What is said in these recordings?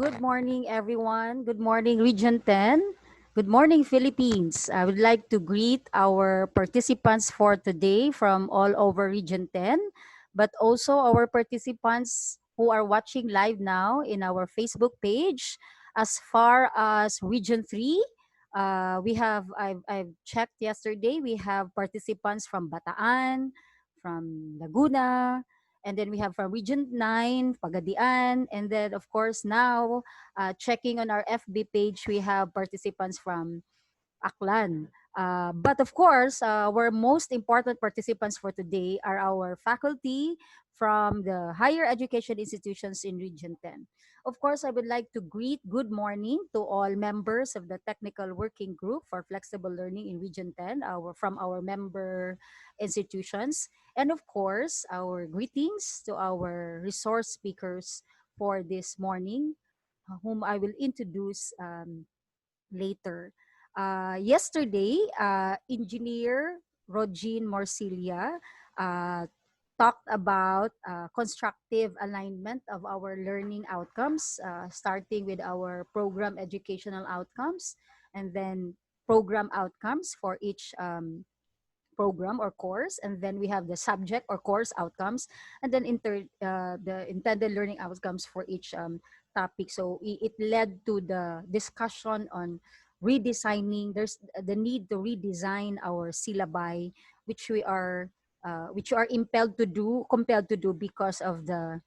Good morning, everyone. Good morning, Region 10. Good morning, Philippines. I would like to greet our participants for today from all over Region 10, but also our participants who are watching live now in our Facebook page. As far as Region 3, I've checked yesterday, we have participants from Bataan, from Laguna, and then we have from Region 9, Pagadian. And then, of course, now checking on our FB page, we have participants from Aklan. But of course, our most important participants for today are our faculty from the higher education institutions in Region 10. Of course, I would like to greet good morning to all members of the Technical Working Group for Flexible Learning in Region 10, from our member institutions. And of course, our greetings to our resource speakers for this morning, whom I will introduce later. Yesterday, Engineer Rogine Morcilia uh, talked about constructive alignment of our learning outcomes, starting with our program educational outcomes, and then program outcomes for each program or course, and then we have the subject or course outcomes, and then the intended learning outcomes for each topic. So it led to the discussion on redesigning. There's the need to redesign our syllabi, which which are compelled to do because of the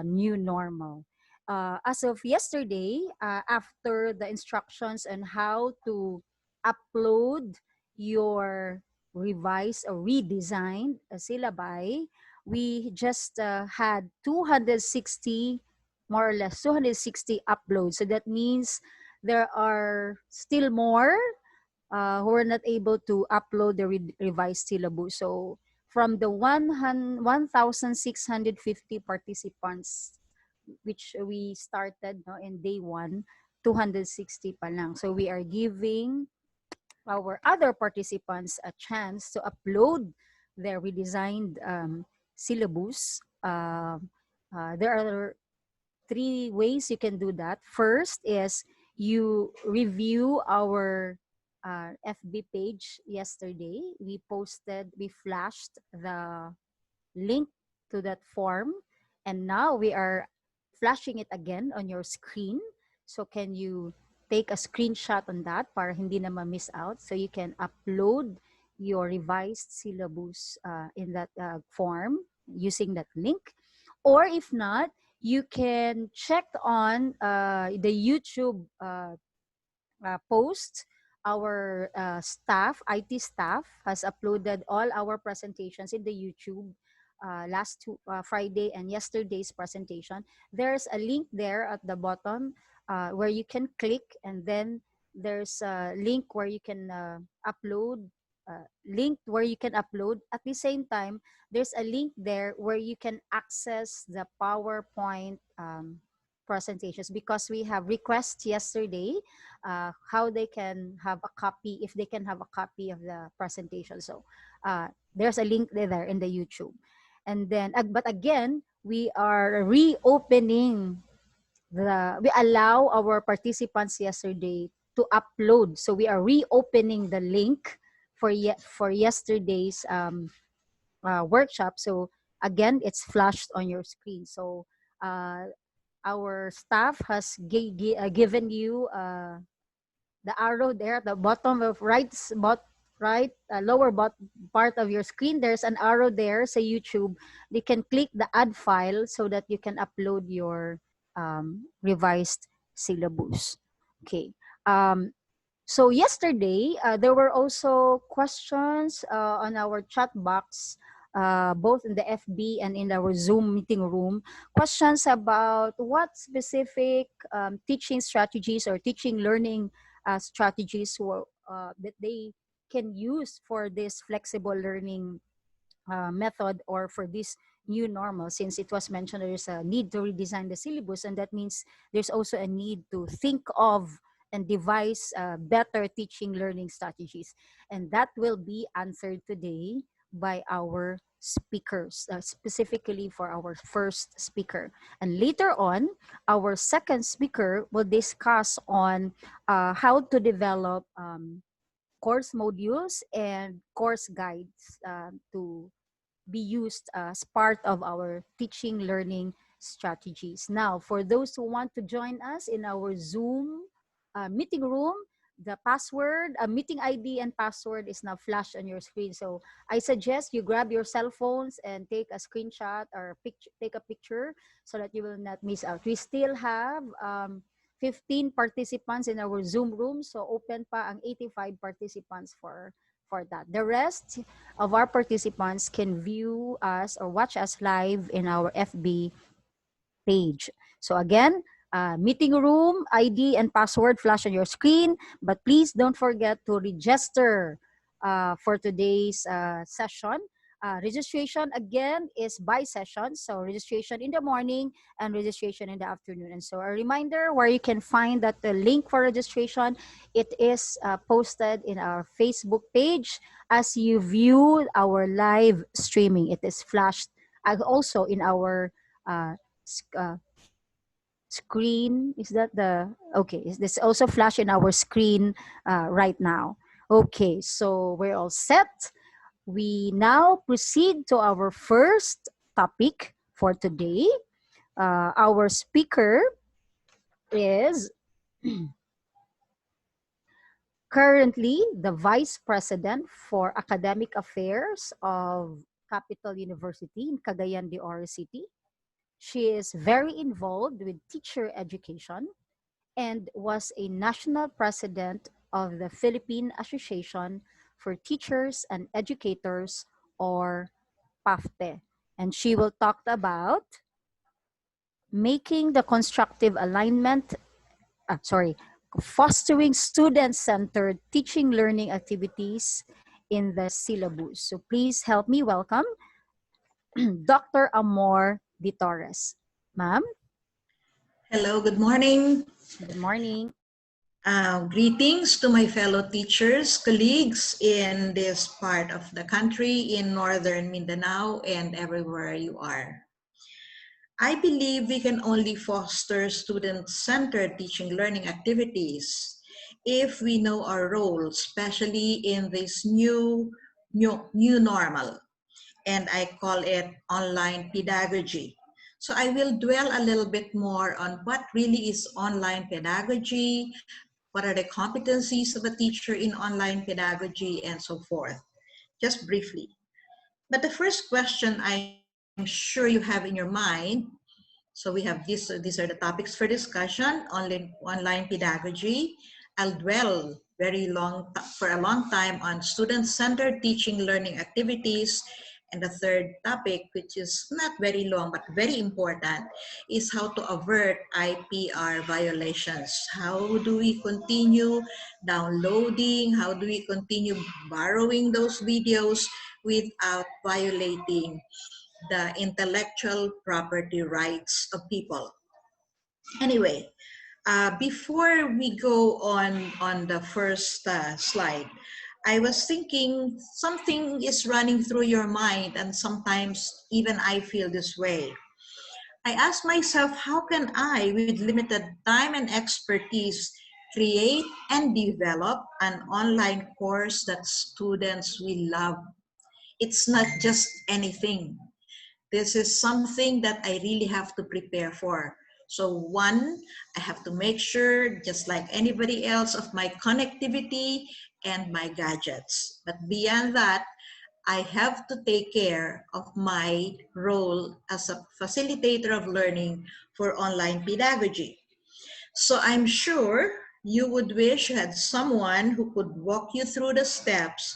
new normal. As of yesterday, after the instructions on how to upload your revised or redesigned syllabi, we just had 260, more or less 260 uploads. So that means there are still more who are not able to upload the revised syllabus. So from the 1,650 participants, which we started no, in day one, 260 pa lang. So we are giving our other participants a chance to upload their redesigned syllabus. There are three ways you can do that. First is you review our FB page yesterday. We flashed the link to that form, and now we are flashing it again on your screen. So can you take a screenshot on that para hindi na ma-miss out, so you can upload your revised syllabus in that form using that link. Or if not, you can check on the YouTube post. Our IT staff has uploaded all our presentations in the YouTube Friday and yesterday's presentation. There's a link there at the bottom where you can click, and then there's a link where you can upload. At the same time, there's a link there where you can access the PowerPoint presentations, because we have requests yesterday how they can have a copy, if they can have a copy of the presentation. So there's a link there in the YouTube. And then, but again, we are reopening we allow our participants yesterday to upload. So we are reopening the link for yesterday's workshop. So again, it's flashed on your screen. So our staff has given you the arrow there at the bottom of lower part of your screen. There's an arrow there, say YouTube. You can click the add file so that you can upload your revised syllabus. Okay. So yesterday, there were also questions on our chat box, both in the FB and in our Zoom meeting room. Questions about what specific teaching strategies or teaching learning strategies that they can use for this flexible learning method, or for this new normal, since it was mentioned there's a need to redesign the syllabus, and that means there's also a need to think of and devise better teaching learning strategies, and that will be answered today by our speakers, specifically for our first speaker. And later on, our second speaker will discuss on how to develop course modules and course guides to be used as part of our teaching learning strategies. Now, for those who want to join us in our Zoom meeting room, the password, meeting ID and password is now flashed on your screen. So I suggest you grab your cell phones and take a screenshot or take a picture so that you will not miss out. We still have 15 participants in our Zoom room. So open pa ang 85 participants for that. The rest of our participants can view us or watch us live in our FB page. So again, meeting room ID and password flash on your screen, but please don't forget to register for today's session. Registration again is by session, so registration in the morning and registration in the afternoon. And so a reminder where you can find that the link for registration, it is posted in our Facebook page. As you view our live streaming, it is flashed also in our uh, screen. Is that the okay? Is this also flash in our screen right now? Okay, so we're all set. We now proceed to our first topic for today. Our speaker is currently the Vice President for Academic Affairs of Capital University in Cagayan de Oro City. She is very involved with teacher education and was a national president of the Philippine Association for Teachers and Educators, or PAFTE. And she will talk about making the constructive alignment, fostering student-centered teaching learning activities in the syllabus. So please help me welcome Dr. Amor Di Torres. Ma'am, Hello, good morning. good morning. Greetings to my fellow teachers, colleagues in this part of the country, in northern Mindanao, and everywhere you are. I believe we can only foster student-centered teaching learning activities if we know our role, especially in this new normal, and I call it online pedagogy. So I will dwell a little bit more on what really is online pedagogy, what are the competencies of a teacher in online pedagogy, and so forth, just briefly. But the first question I'm sure you have in your mind, so we have these are the topics for discussion, online pedagogy. I'll dwell for a long time on student-centered teaching learning activities. And the third topic, which is not very long but very important, is how to avert IPR violations. How do we continue downloading? How do we continue borrowing those videos without violating the intellectual property rights of people? Anyway, before we go on the first slide, I was thinking something is running through your mind, and sometimes even I feel this way. I ask myself, how can I, with limited time and expertise, create and develop an online course that students will love? It's not just anything. This is something that I really have to prepare for. So one, I have to make sure, just like anybody else, of my connectivity and my gadgets. But beyond that, I have to take care of my role as a facilitator of learning for online pedagogy. So I'm sure you would wish you had someone who could walk you through the steps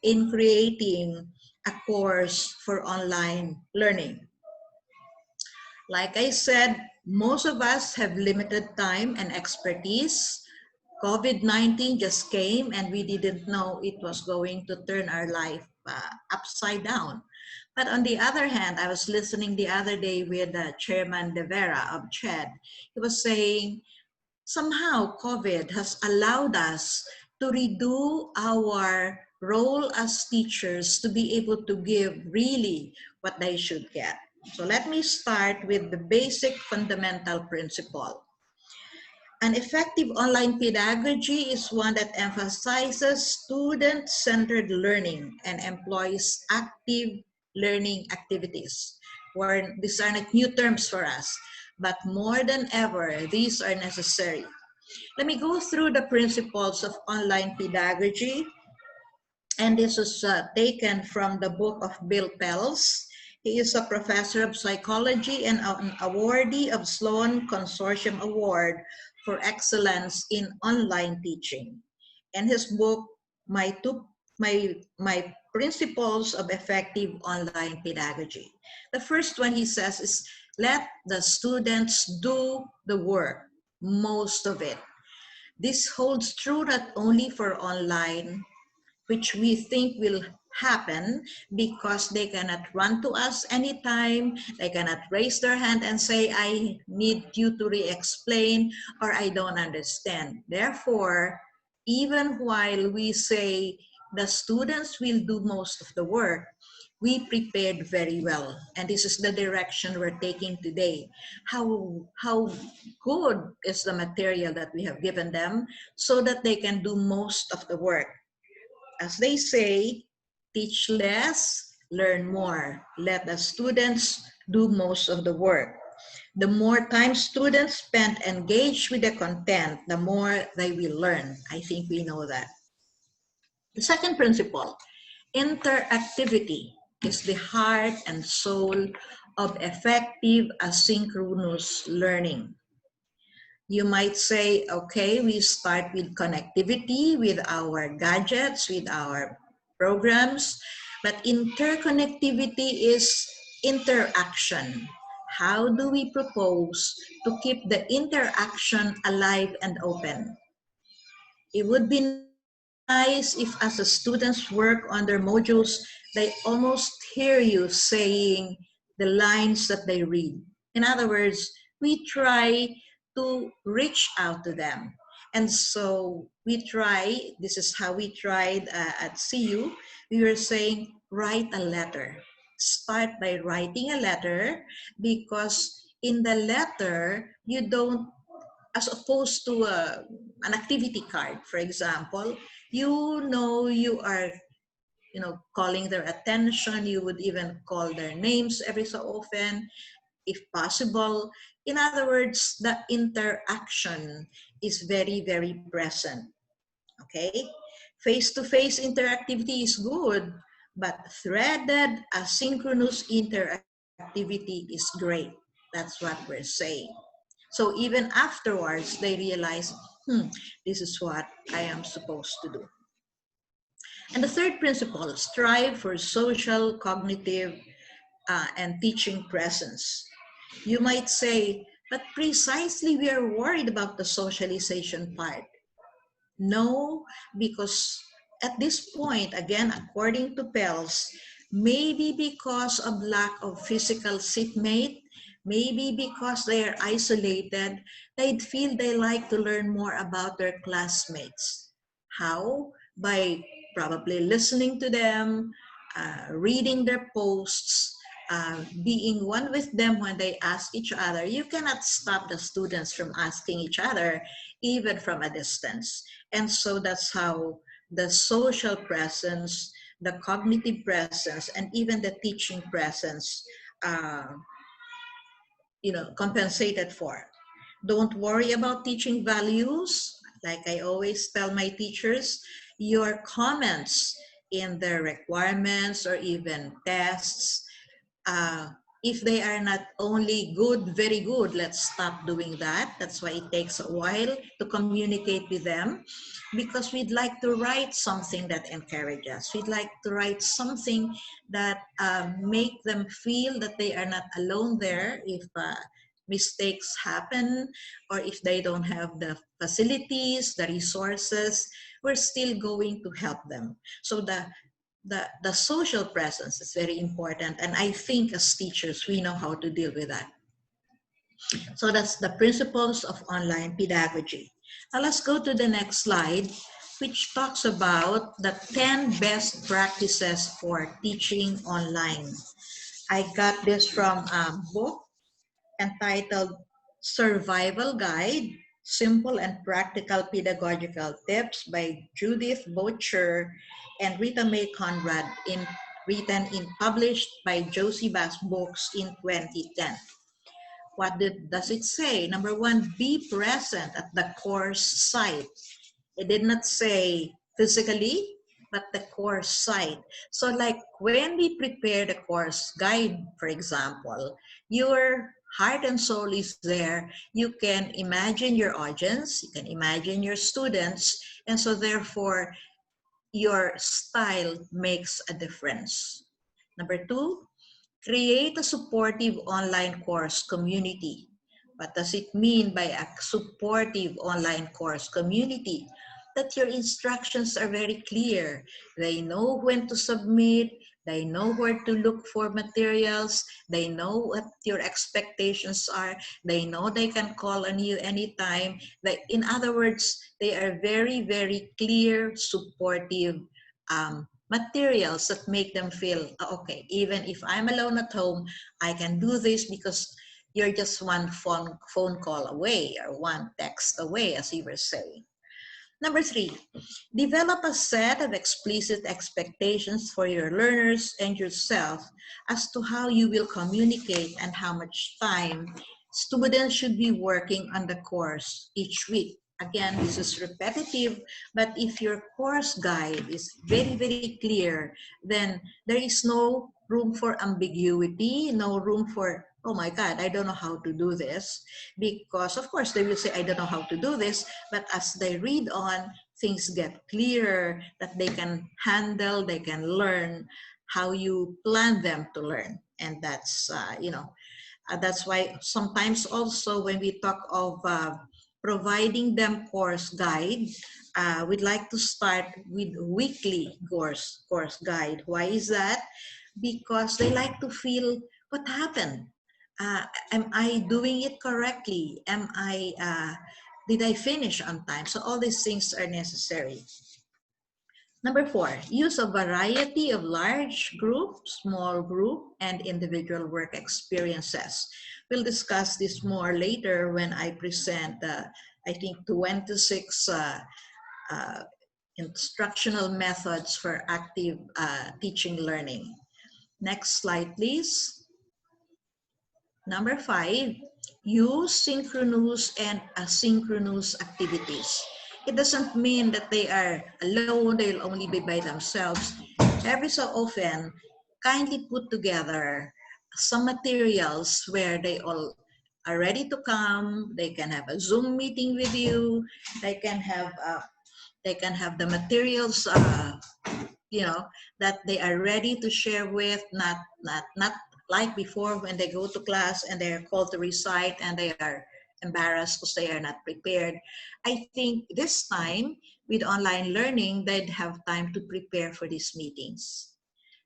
in creating a course for online learning. Like I said, most of us have limited time and expertise. COVID-19 just came and we didn't know it was going to turn our life upside down. But on the other hand, I was listening the other day with Chairman De Vera of CHED. He was saying, somehow COVID has allowed us to redo our role as teachers to be able to give really what they should get. So let me start with the basic fundamental principle. An effective online pedagogy is one that emphasizes student-centered learning and employs active learning activities. These are not new terms for us, but more than ever, these are necessary. Let me go through the principles of online pedagogy, and this is taken from the book of Bill Pelz. He is a professor of psychology and an awardee of Sloan Consortium Award for Excellence in Online Teaching. And his book, My Principles of Effective Online Pedagogy. The first one he says is, let the students do the work, most of it. This holds true not only for online, which we think will happen because they cannot run to us anytime, they cannot raise their hand and say, I need you to re-explain or I don't understand. Therefore, even while we say the students will do most of the work, we prepared very well. And this is the direction we're taking today. How good is the material that we have given them so that they can do most of the work. As they say, teach less, learn more. Let the students do most of the work. The more time students spend engaged with the content, the more they will learn. I think we know that. The second principle, interactivity, is the heart and soul of effective asynchronous learning. You might say, okay, we start with connectivity, with our gadgets, with our programs, but interconnectivity is interaction. How do we propose to keep the interaction alive and open? It would be nice if as the students work on their modules, they almost hear you saying the lines that they read. In other words, we try to reach out to them. And so we try, this is how we tried at CU, we were saying, write a letter. Start by writing a letter because in the letter, you don't, as opposed to an activity card, for example, you are calling their attention. You would even call their names every so often, if possible. In other words, the interaction is very, very present. Okay? Face-to-face interactivity is good, but threaded asynchronous interactivity is great. That's what we're saying. So even afterwards, they realize, this is what I am supposed to do. And the third principle, strive for social, cognitive, and teaching presence. You might say, but precisely we are worried about the socialization part. No, because at this point, again, according to Pels, maybe because of lack of physical seatmate, maybe because they are isolated, they'd feel they like to learn more about their classmates. How? By probably listening to them, reading their posts, being one with them when they ask each other. You cannot stop the students from asking each other, even from a distance. And so that's how the social presence, the cognitive presence, and even the teaching presence, uh, compensated for. Don't worry about teaching values. Like I always tell my teachers, your comments in their requirements or even tests, uh, if they are not only good, very good, let's stop doing that. That's why it takes a while to communicate with them, because we'd like to write something that encourages. We'd like to write something that make them feel that they are not alone there if mistakes happen, or if they don't have the facilities, the resources, we're still going to help them. So the social presence is very important, and I think as teachers we know how to deal with that. So that's the principles of online pedagogy. Now let's go to the next slide, which talks about the 10 best practices for teaching online. I got this from a book entitled Survival Guide, Simple and Practical Pedagogical Tips by Judith Bocher and Rita Mae Conrad, written in published by Josie Bass Books in 2010. Does it say? Number one, be present at the course site. It did not say physically, but the course site. So like when we prepare the course guide, for example, your heart and soul is there. You can imagine your audience, you can imagine your students, and so therefore your style makes a difference. Number two, create a supportive online course community. What does it mean by a supportive online course community? That your instructions are very clear. They know when to submit, they know where to look for materials, they know what your expectations are, they know they can call on you anytime. In other words, they are very, very clear, supportive materials that make them feel, "Oh, okay, even if I'm alone at home, I can do this because you're just one phone call away or one text away," as you were saying. Number three, develop a set of explicit expectations for your learners and yourself as to how you will communicate and how much time students should be working on the course each week. Again, this is repetitive, but if your course guide is very, very clear, then there is no room for ambiguity, no room for, "Oh my God, I don't know how to do this." Because of course they will say, "I don't know how to do this," but as they read on, things get clearer that they can handle, they can learn how you plan them to learn. And that's why sometimes also when we talk of providing them course guide, we'd like to start with weekly course guide. Why is that? Because they like to feel what happened. Am I doing it correctly? Did I finish on time? So all these things are necessary. Number four, use a variety of large group, small group, and individual work experiences. We'll discuss this more later when I present, I think, 26 uh, instructional methods for active teaching learning. Next slide, please. Number five, use synchronous and asynchronous activities. It doesn't mean that they are alone, they'll only be by themselves. Every so often, kindly put together some materials where they all are ready to come. They can have a Zoom meeting with you. They can have the materials that they are ready to share with, not like before when they go to class and they're called to recite and they are embarrassed because they are not prepared. I think this time with online learning, they'd have time to prepare for these meetings.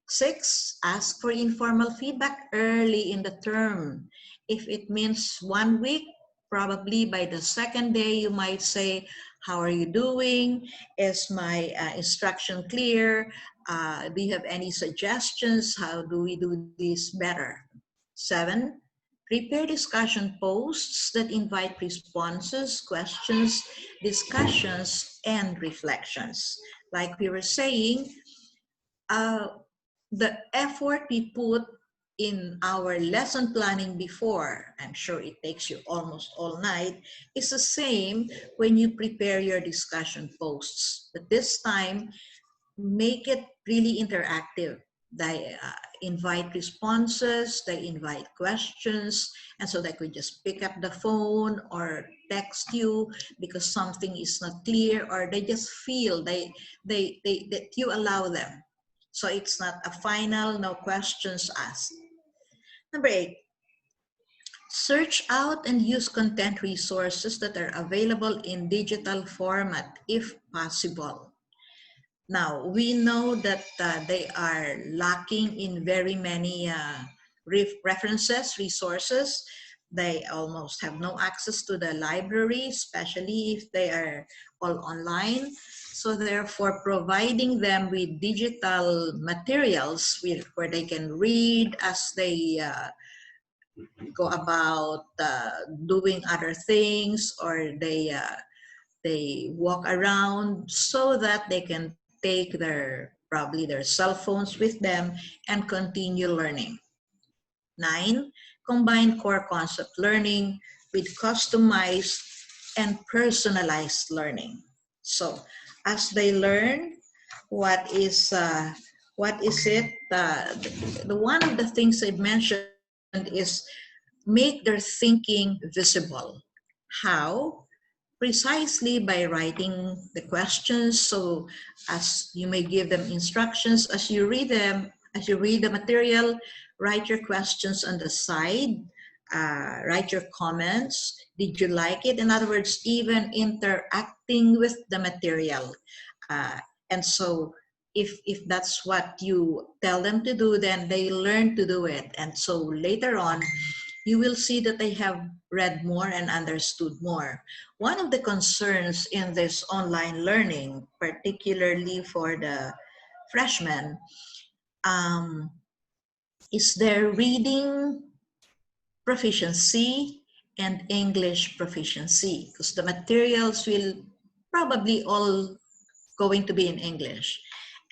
Six, ask for informal feedback early in the term. If it means 1 week, probably by the second day, you might say, "How are you doing? Is my instruction clear? Do you have any suggestions? How do we do this better?" Seven, prepare discussion posts that invite responses, questions, discussions, and reflections. Like we were saying, uh, the effort we put in our lesson planning before, I'm sure it takes you almost all night, is the same when you prepare your discussion posts. But this time, make it really interactive. invite responses, they invite questions, and so they could just pick up the phone or text you because something is not clear, or they just feel that you allow them. So it's not a final, no questions asked. Number 8, search out and use content resources that are available in digital format if possible. Now, we know that they are lacking in very many references, resources. They almost have no access to the library, especially if they are all online. So therefore, providing them with digital materials where they can read as they go about doing other things, or they walk around, so that they can take their probably their cell phones with them and continue learning. 9, combine core concept learning with customized and personalized learning. So as they learn, what is it? The one of the things I mentioned is make their thinking visible. How? Precisely by writing the questions. So as you may give them instructions, as you read them, as you read the material, write your questions on the side, write your comments. Did you like it? In other words, even interacting with the material. Uh, and so if that's what you tell them to do, then they learn to do it. And so later on, you will see that they have read more and understood more. One of the concerns in this online learning, particularly for the freshmen, um, is their reading proficiency and English proficiency, because the materials will probably all going to be in English.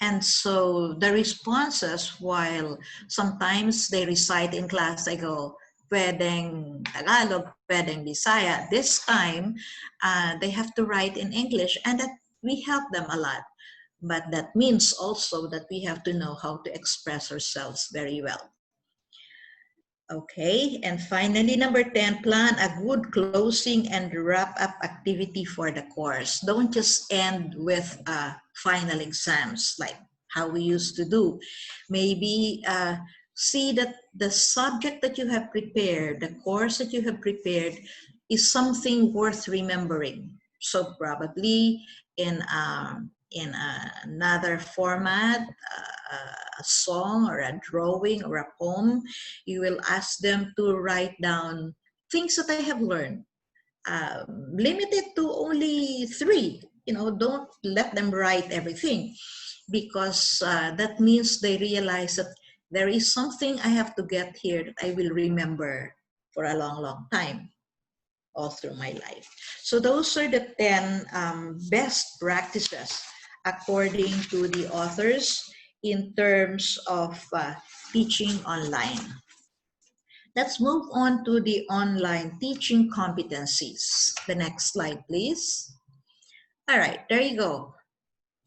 And so the responses, while sometimes they recite in class, I go, pwedeng Tagalog, pwedeng Bisaya. This time, they have to write in English, and that we help them a lot. But that means also that we have to know how to express ourselves very well. Okay, and finally, number 10, plan a good closing and wrap-up activity for the course. Don't just end with final exams like how we used to do. Maybe see that the subject that you have prepared, the course that you have prepared, is something worth remembering. So probably in another format, a song or a drawing or a poem, you will ask them to write down things that I have learned. Limit it to only 3. Don't let them write everything, because that means they realize that there is something I have to get here that I will remember for a long, long time, all through my life. So those are the 10 best practices according to the authors in terms of teaching online. Let's move on to the online teaching competencies. The next slide, please. All right, there you go.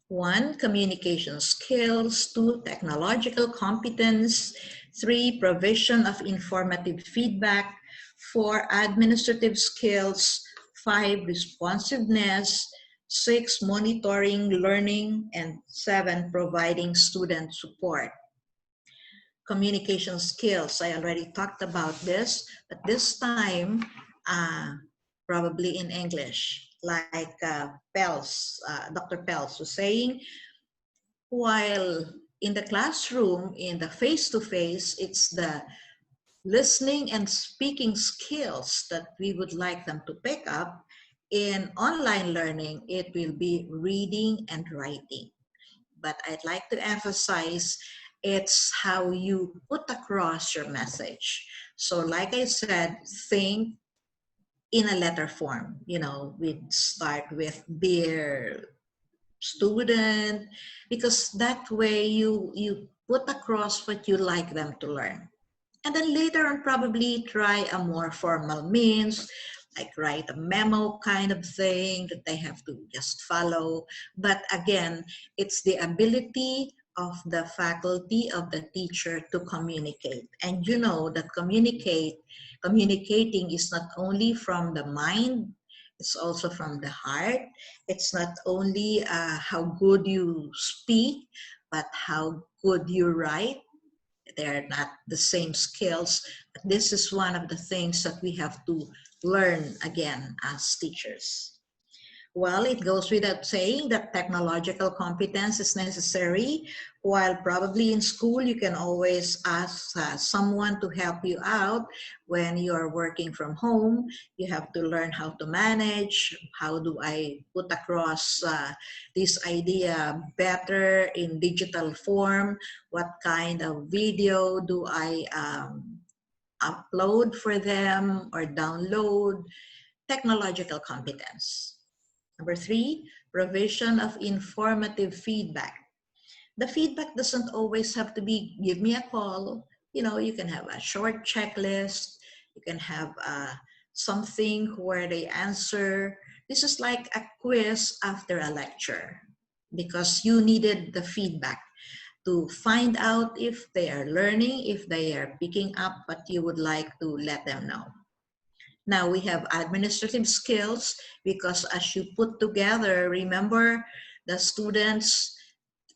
1, communication skills. 2, technological competence. 3, provision of informative feedback. 4, administrative skills. 5, responsiveness. 6, monitoring learning. And 7, providing student support. Communication skills, I already talked about this, but this time, probably in English, like Dr. Pels was saying, while in the classroom, in the face-to-face, it's the listening and speaking skills that we would like them to pick up. In online learning, it will be reading and writing. But I'd like to emphasize it's how you put across your message. So like I said, think in a letter form. We'd start with dear student, because that way you put across what you like them to learn. And then later on, probably try a more formal means, like write a memo kind of thing that they have to just follow. But again, it's the ability of the faculty, of the teacher to communicate. And you know that communicating is not only from the mind, it's also from the heart. It's not only how good you speak, but how good you write. They're not the same skills. But this is one of the things that we have to learn again as teachers. Well, it goes without saying that technological competence is necessary. While probably in school, you can always ask someone to help you out when you are working from home. You have to learn how to manage. How do I put across this idea better in digital form? What kind of video do I upload for them or download? Technological competence. Number three, provision of informative feedback. The feedback doesn't always have to be give me a call. You know, you can have a short checklist. You can have something where they answer. This is like a quiz after a lecture because you needed the feedback to find out if they are learning, if they are picking up what you would like to let them know. Now we have administrative skills because as you put together, remember the students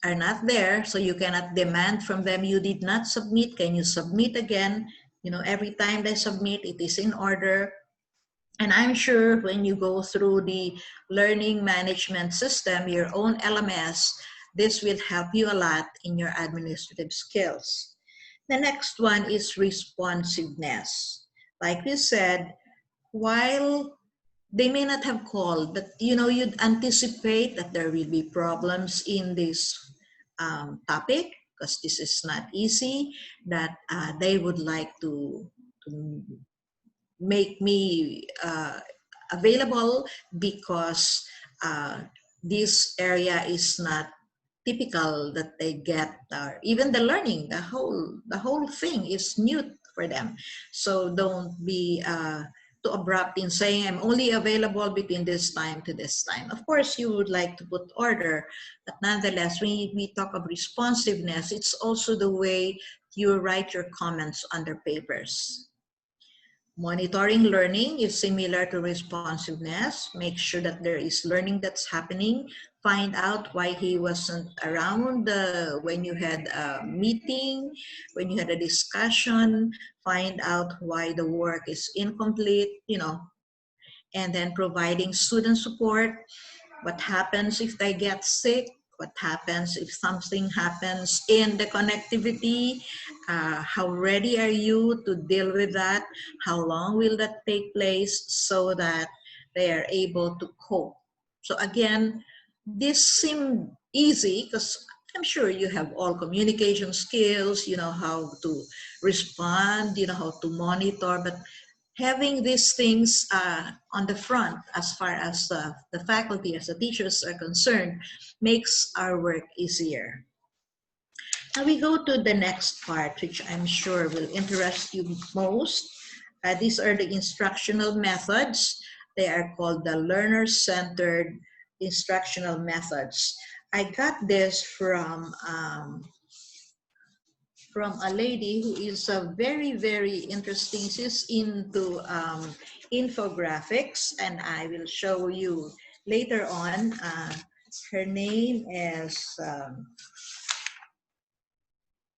are not there, so you cannot demand from them, you did not submit, can you submit again? You know, every time they submit, it is in order. And I'm sure when you go through the learning management system, your own LMS, this will help you a lot in your administrative skills. The next one is responsiveness. Like we said, while they may not have called, but you know, you'd anticipate that there will be problems in this topic because this is not easy, that they would like to make me available because uh, this area is not typical that they get even the learning the whole thing is new for them, so don't be too abrupt in saying I'm only available between this time to this time. Of course you would like to put order, but nonetheless when we talk of responsiveness, it's also the way you write your comments on their papers. Monitoring learning is similar to responsiveness. Make sure that there is learning that's happening. Find out why he wasn't around when you had a meeting, when you had a discussion. Find out why the work is incomplete, you know, and then providing student support. What happens if they get sick? What happens if something happens in the connectivity? How ready are you to deal with that? How long will that take place so that they are able to cope? So again, this seemed easy because I'm sure you have all communication skills, you know how to respond, you know how to monitor, but having these things on the front as far as the faculty, as the teachers are concerned, makes our work easier. Now we go to the next part, which I'm sure will interest you most. These are the instructional methods. They are called the learner-centered instructional methods. I got this from a lady who is very, very interesting. She's into infographics, and I will show you later on. Her name is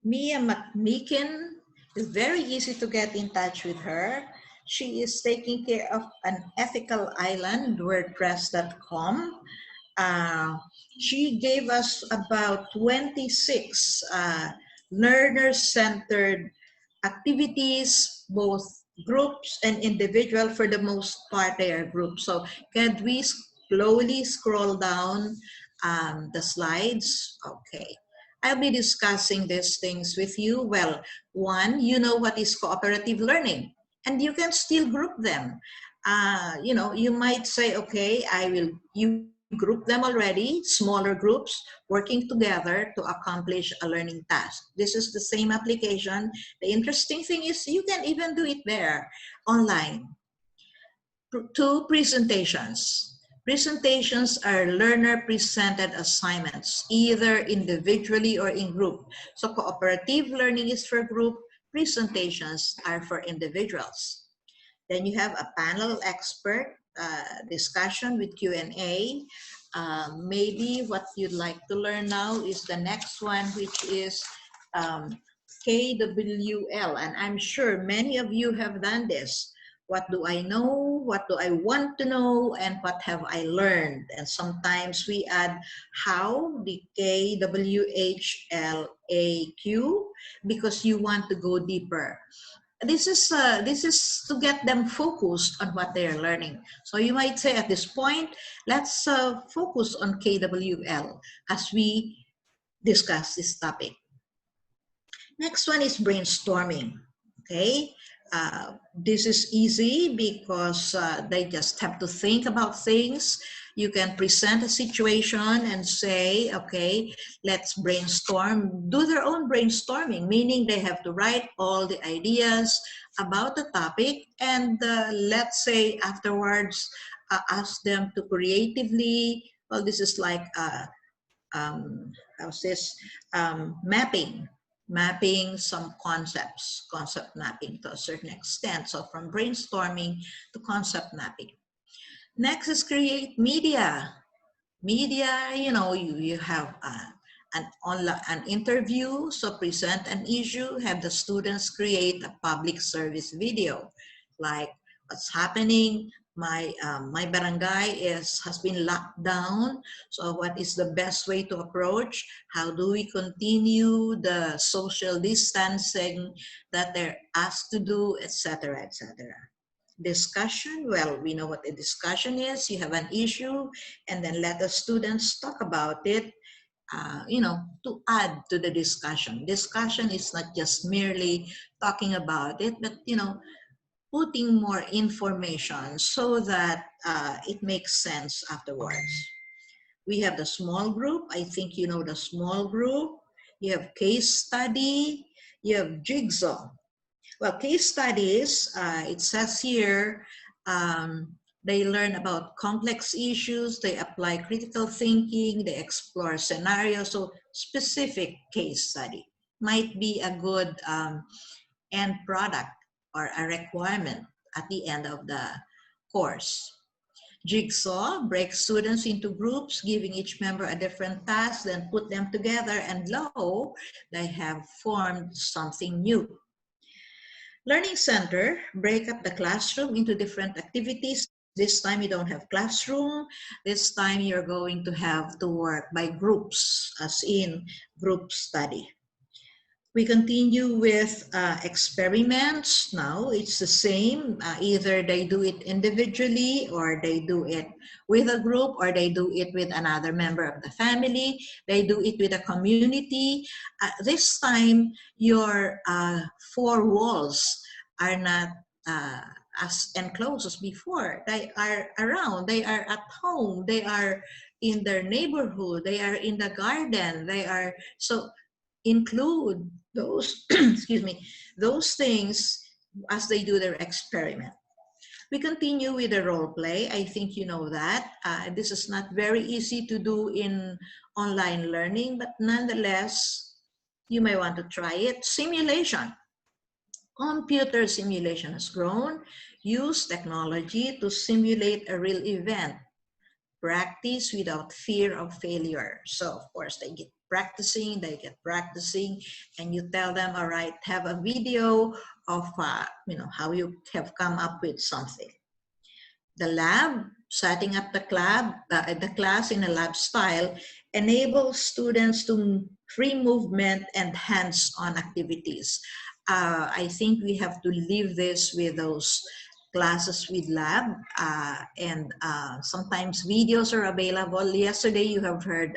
Mia McMeekin. It's very easy to get in touch with her. She is taking care of an ethical island, WordPress.com. Uh, she gave us about 26 learner-centered activities, both groups and individual. For the most part, they are groups. So can we slowly scroll down the slides? Okay. I'll be discussing these things with you. Well, one, you know what is cooperative learning, and you can still group them. You know, you might say, okay, you group them already, smaller groups working together to accomplish a learning task. This is the same application. The interesting thing is you can even do it there online. Two presentations. Presentations are learner-presented assignments, either individually or in group. So cooperative learning is for group, presentations are for individuals. Then you have a panel expert discussion with Q&A. Maybe what you'd like to learn now is the next one, which is um, KWL. And I'm sure many of you have done this. What do I know? What do I want to know? And what have I learned? And sometimes we add how, the KWHLAQ, because you want to go deeper. This is to get them focused on what they are learning. So you might say at this point, let's focus on KWL as we discuss this topic. Next one is brainstorming. Okay, this is easy because they just have to think about things. You can present a situation and say, okay, let's brainstorm, do their own brainstorming, meaning they have to write all the ideas about the topic, and let's say afterwards, ask them to creatively, well, this is like how's this, mapping some concept mapping to a certain extent. So from brainstorming to concept mapping. Next is create media. Media, you have an interview, so present an issue, have the students create a public service video, like what's happening. My barangay has been locked down. So what is the best way to approach? How do we continue the social distancing that they're asked to do, etc., etc. Discussion, well, we know what a discussion is. You have an issue, and then let the students talk about it, to add to the discussion. Discussion is not just merely talking about it, but, putting more information so that it makes sense afterwards. We have the small group. I think you know the small group. You have case study. You have jigsaw. Well, case studies, it says here, they learn about complex issues, they apply critical thinking, they explore scenarios. So specific case study might be a good end product or a requirement at the end of the course. Jigsaw breaks students into groups, giving each member a different task, then put them together, and lo, they have formed something new. Learning Center, break up the classroom into different activities. This time you don't have classroom. This time you're going to have to work by groups, as in group study. We continue with experiments. Now it's the same. Either they do it individually, or they do it with a group, or they do it with another member of the family. They do it with a community. This time, your four walls are not as enclosed as before. They are around. They are at home. They are in their neighborhood. They are in the garden. They are so. Include those, excuse me, those things as they do their experiment. We continue with the role play. I think you know that. This is not very easy to do in online learning, but nonetheless, you may want to try it. Simulation. Computer simulation has grown. Use technology to simulate a real event. Practice without fear of failure. So of course they get practicing, and you tell them, all right, have a video of how you have come up with something. The lab, setting up the class in a lab style, enables students to free movement and hands-on activities. I think we have to leave this with those classes with lab, and sometimes videos are available. Yesterday you have heard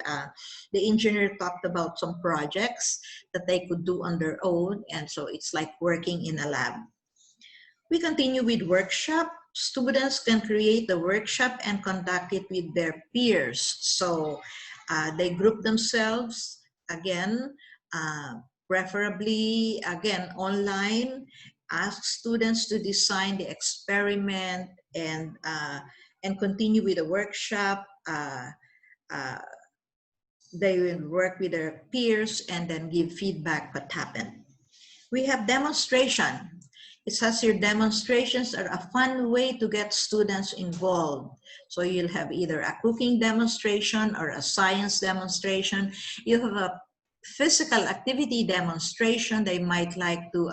the engineer talked about some projects that they could do on their own, and so it's like working in a lab. We continue with workshop. Students can create the workshop and conduct it with their peers. So they group themselves, again, preferably, again, online, ask students to design the experiment, and and continue with the workshop. Uh, they will work with their peers and then give feedback what happened. We have demonstration. It says your demonstrations are a fun way to get students involved. So you'll have either a cooking demonstration or a science demonstration. You have a physical activity demonstration. They might like to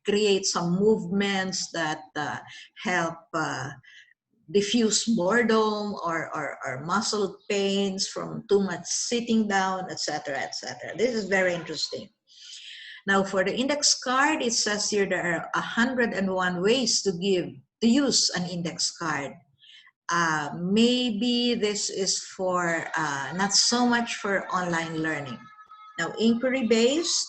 create some movements that help diffuse boredom or muscle pains from too much sitting down, etc., etc. This is very interesting. Now for the index card, it says here there are 101 ways to use an index card. Maybe this is for not so much for online learning. Now inquiry-based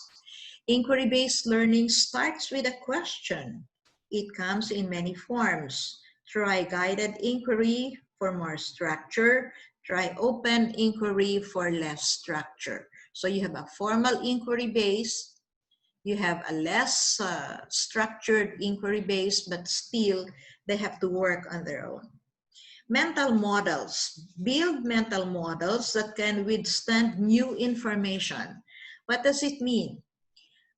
learning starts with a question. It comes in many forms. Try guided inquiry for more structure. Try open inquiry for less structure. So you have a formal inquiry base, you have a less structured inquiry base, but still they have to work on their own. Mental models. Build mental models that can withstand new information. What does it mean?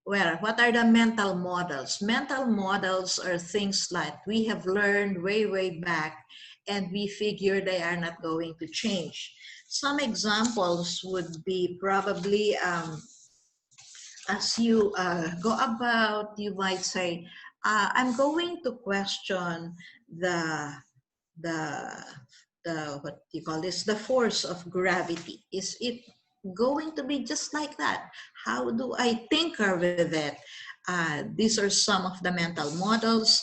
Well, what are the mental models? Mental models are things like we have learned way, way back, and we figure they are not going to change. Some examples would be probably as you go about, you might say, I'm going to question the the what do you call this, the force of gravity. Is it going to be just like that? How do I tinker with it? These are some of the mental models.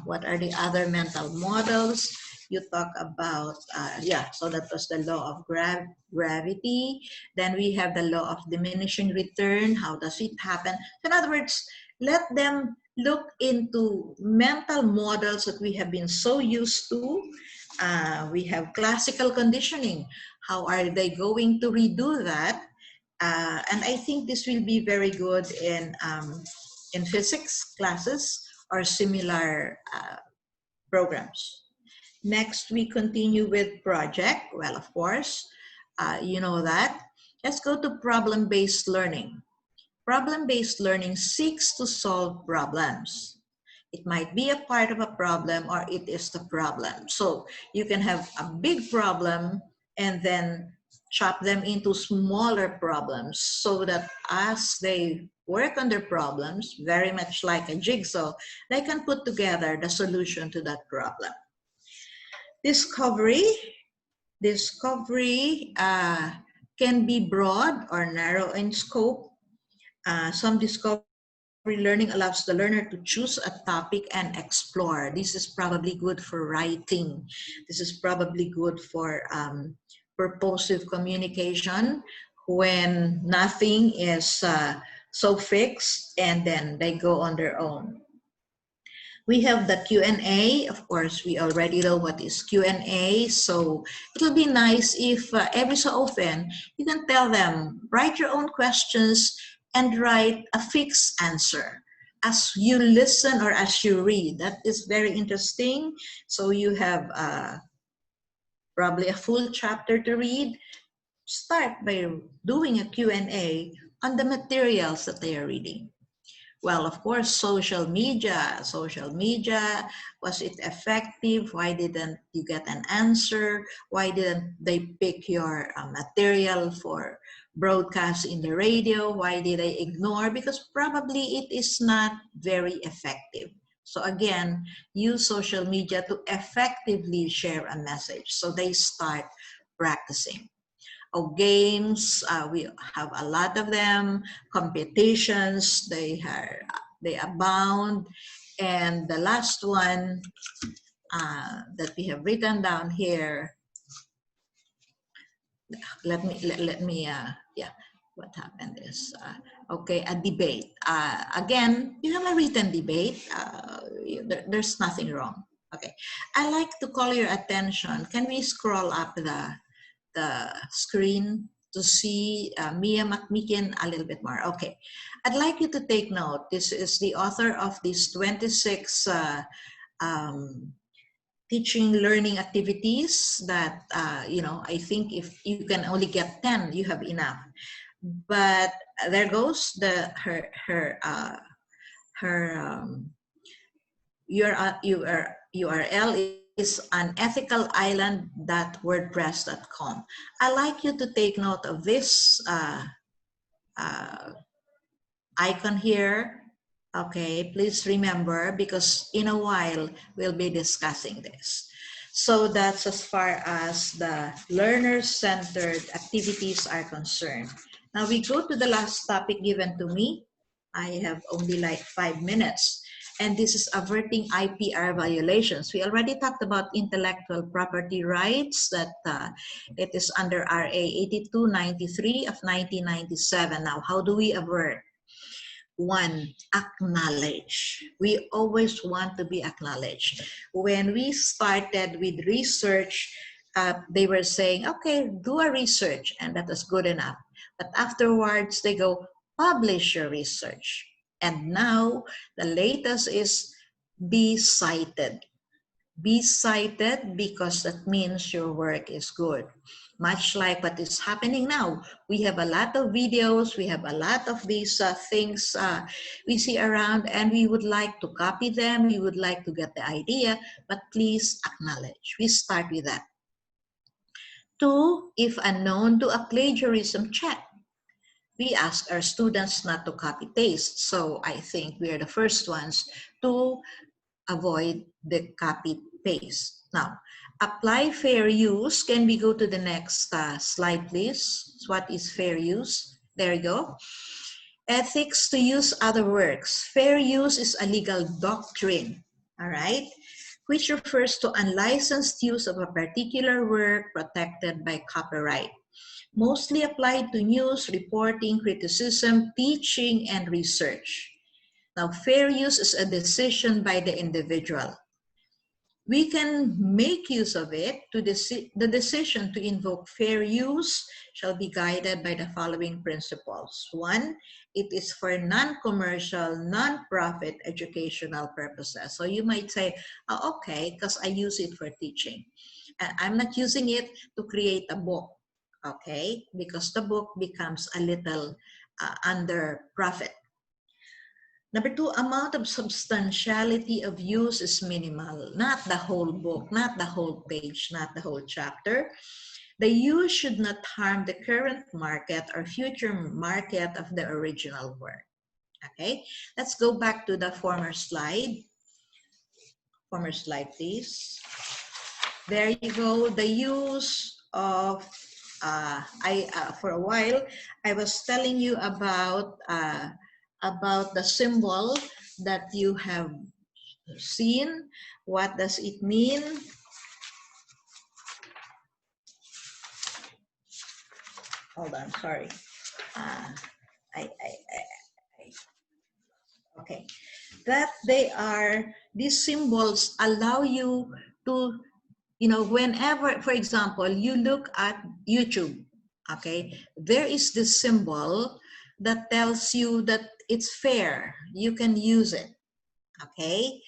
What are the other mental models? You talk about, yeah, so that was the law of gravity. Then we have the law of diminishing return. How does it happen? In other words, let them look into mental models that we have been so used to. We have classical conditioning. How are they going to redo that? And I think this will be very good in physics classes or similar programs. Next, we continue with project. Well, of course, you know that. Let's go to problem-based learning. Problem-based learning seeks to solve problems. It might be a part of a problem or it is the problem. So you can have a big problem and then chop them into smaller problems so that as they work on their problems, very much like a jigsaw, they can put together the solution to that problem. Discovery. Discovery can be broad or narrow in scope. Some discovery learning allows the learner to choose a topic and explore. This is probably good for writing. This is probably good for purposive communication when nothing is so fixed and then they go on their own. We have the Q&A. Of course, we already know what is Q&A. So it'll be nice if every so often you can tell them, write your own questions and write a fixed answer as you listen or as you read. That is very interesting. So you have probably a full chapter to read. Start by doing a Q&A on the materials that they are reading. Well, of course, social media. Social media, was it effective? Why didn't you get an answer? Why didn't they pick your material for broadcast in the radio? Why did they ignore? Because probably it is not very effective. So again, use social media to effectively share a message. So they start practicing. Of games, we have a lot of them. Competitions, they abound. And the last one that we have written down here, let me yeah, what happened is okay, a debate. Again, you have a written debate. There's nothing wrong. Okay, I like to call your attention. Can we scroll up the screen to see Mia McMeekin a little bit more? Okay, I'd like you to take note. This is the author of these 26 um, teaching learning activities that, I think if you can only get 10, you have enough. But there goes her URL is unethical.island.wordpress.com. I like you to take note of this uh, icon here. Okay, please remember, because in a while we'll be discussing this. So that's as far as the learner-centered activities are concerned. Now we go to the last topic given to me. I have only like 5 minutes. And this is averting IPR violations. We already talked about intellectual property rights, that it is under RA 8293 of 1997. Now, how do we avert? One, acknowledge. We always want to be acknowledged. When we started with research, they were saying, okay, do a research, and that was good enough. But afterwards, they go, publish your research. And now, the latest is be cited. Be cited, because that means your work is good. Much like what is happening now. We have a lot of videos, we have a lot of these things we see around, and we would like to copy them, we would like to get the idea, but please acknowledge. We start with that. Two, if unknown, do a plagiarism check. We ask our students not to copy paste. So I think we are the first ones to avoid the copy paste. Now, apply fair use. Can we go to the next slide, please? What is fair use? There you go. Ethics to use other works. Fair use is a legal doctrine, all right, which refers to unlicensed use of a particular work protected by copyright. Mostly applied to news, reporting, criticism, teaching, and research. Now, fair use is a decision by the individual. We can make use of it. The decision to invoke fair use shall be guided by the following principles. One, it is for non-commercial, non-profit educational purposes. So you might say, oh, okay, because I use it for teaching. And I'm not using it to create a book, okay? Because the book becomes a little under profit. Number two, amount of substantiality of use is minimal. Not the whole book, not the whole page, not the whole chapter. The use should not harm the current market or future market of the original work. Okay, let's go back to the former slide. Former slide, please. There you go, the use of, for a while, I was telling you about the symbol that you have seen. What does it mean? Hold on, sorry. Okay. That these symbols allow you to, whenever, for example, you look at YouTube, okay, there is this symbol that tells you that it's fair. You can use it, okay?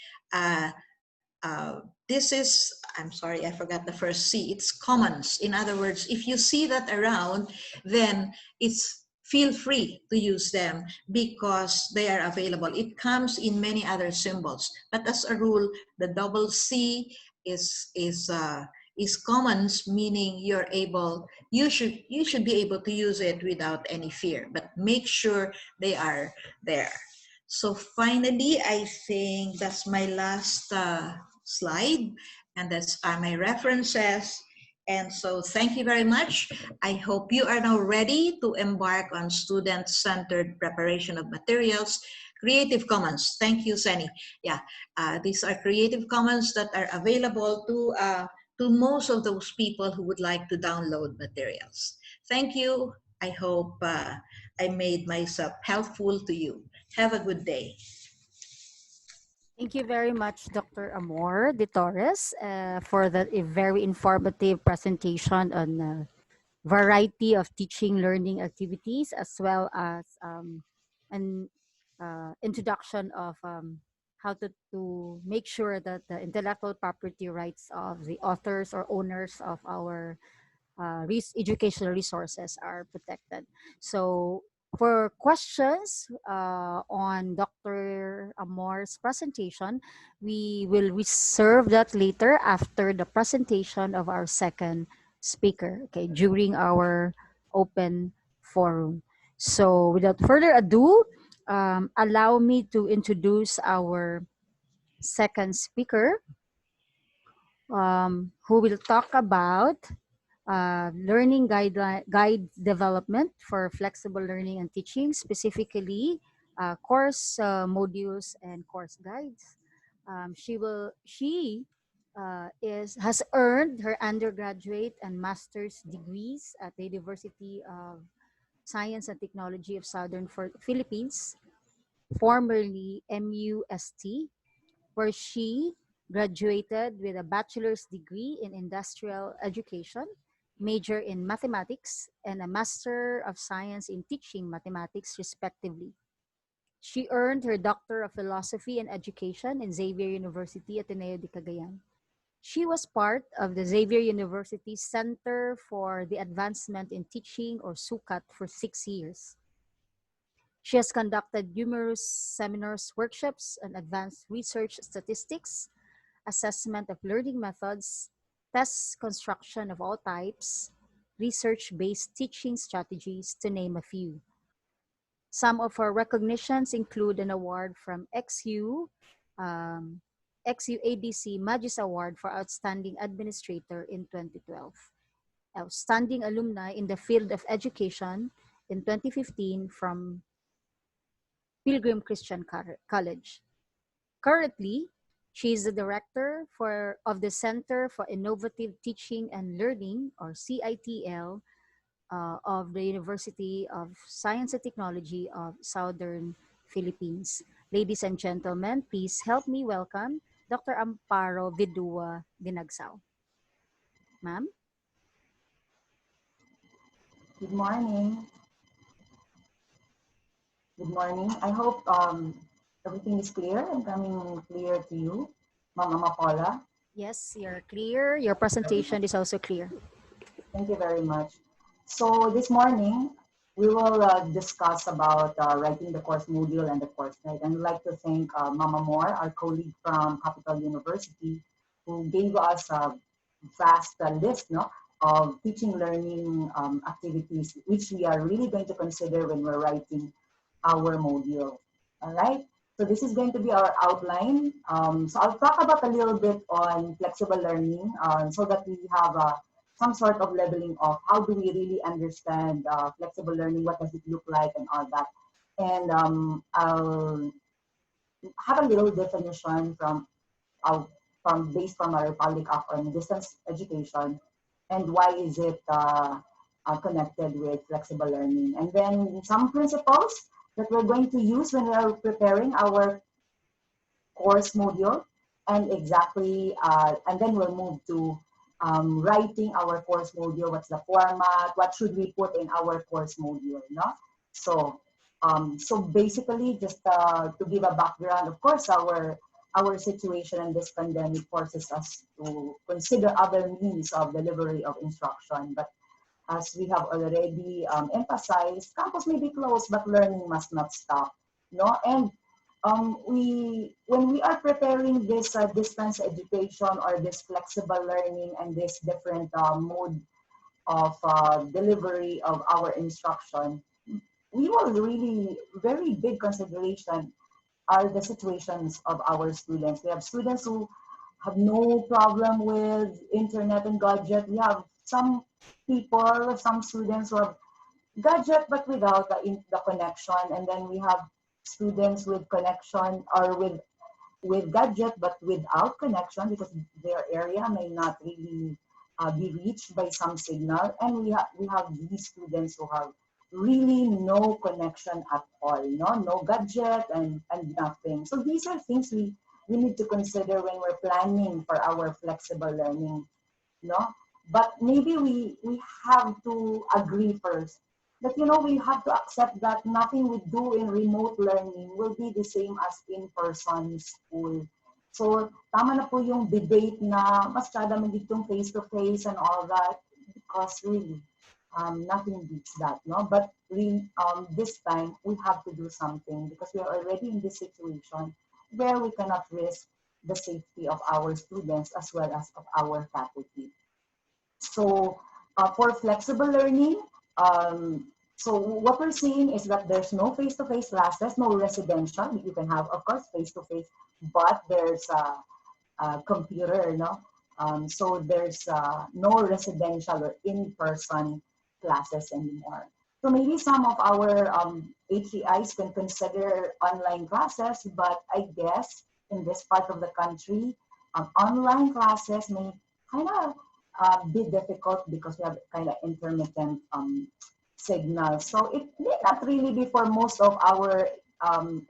This is, I'm sorry, I forgot the first C. It's commons. In other words, if you see that around, then it's feel free to use them because they are available. It comes in many other symbols, but as a rule, the double C is commons, meaning you should be able to use it without any fear. But make sure they are there. So finally, I think that's my last slide, and that's my references. And so thank you very much. I hope you are now ready to embark on student-centered preparation of materials. Creative Commons. Thank you, Seni. Yeah, these are Creative Commons that are available to most of those people who would like to download materials. Thank you. I hope I made myself helpful to you. Have a good day. Thank you very much, Dr. Amor de Torres, for the a very informative presentation on a variety of teaching learning activities, as well as an introduction of to make sure that the intellectual property rights of the authors or owners of our educational resources are protected. So for questions on Dr. Amore's presentation, we will reserve that later after the presentation of our second speaker, okay, during our open forum. So without further ado, allow me to introduce our second speaker, who will talk about guide development for flexible learning and teaching, specifically course modules and course guides. She is has earned her undergraduate and master's degrees at the University of Science and Technology of Southern Philippines, formerly MUST, where she graduated with a bachelor's degree in industrial education, major in mathematics, and a master of science in teaching mathematics, respectively. She earned her Doctor of Philosophy and Education in Xavier University, Ateneo de Cagayan. She was part of the Xavier University Center for the Advancement in Teaching, or SUCAT, for 6 years. She has conducted numerous seminars, workshops, and advanced research statistics, assessment of learning methods, test construction of all types, research-based teaching strategies, to name a few. Some of her recognitions include an award from um, XU ABC Magis Award for Outstanding Administrator in 2012, Outstanding Alumni in the Field of Education in 2015 from Pilgrim Christian College. Currently, she is the director of the Center for Innovative Teaching and Learning, or CITL, of the University of Science and Technology of Southern Philippines. Ladies and gentlemen, please help me welcome Dr. Amparo Vidua Dinagsao. Ma'am? Good morning. Good morning. I hope everything is clear and coming clear to you, Ma'am Amapola. Yes, you're clear. Your presentation is also clear. Thank you very much. So this morning, we will discuss about writing the course module and the course guide. And I'd like to thank Mama Moore, our colleague from Capital University, who gave us a vast list, no, of teaching learning activities, which we are really going to consider when we're writing our module. All right. So this is going to be our outline. So I'll talk about a little bit on flexible learning so that we have some sort of leveling of how do we really understand flexible learning, what does it look like, and all that. And I'll have a little definition uh, from based from our Republic Act on distance education, and why is it connected with flexible learning, and then some principles that we're going to use when we are preparing our course module, and and then we'll move to writing our course module. What's the format? What should we put in our course module? No? So, so basically, just to give a background, of course, our situation in this pandemic forces us to consider other means of delivery of instruction. But as we have already emphasized, campus may be closed, but learning must not stop. No, and when we are preparing this distance education or this flexible learning and this different mode of delivery of our instruction, we will really very big consideration are the situations of our students. We have students who have no problem with internet and gadget. We have some people, some students who have gadget but without the connection, and then we have students with connection or with gadget but without connection because their area may not really be reached by some signal, and we have these students who have really no connection at all, no gadget and nothing. So these are things we need to consider when we're planning for our flexible learning, no? But maybe we have to agree first that we have to accept that nothing we do in remote learning will be the same as in-person school. So tama na po yung debate na mas kada man ditong face-to-face and all that, because really, nothing beats that, no? But this time, we have to do something because we are already in this situation where we cannot risk the safety of our students as well as of our faculty. So for flexible learning, so what we're seeing is that there's no face-to-face classes, no residential. You can have, of course, face-to-face, but there's a computer, no? So there's no residential or in-person classes anymore. So maybe some of our HEIs can consider online classes, but I guess in this part of the country, online classes may kind of be difficult because we have kind of intermittent signal. So it may not really be for most of our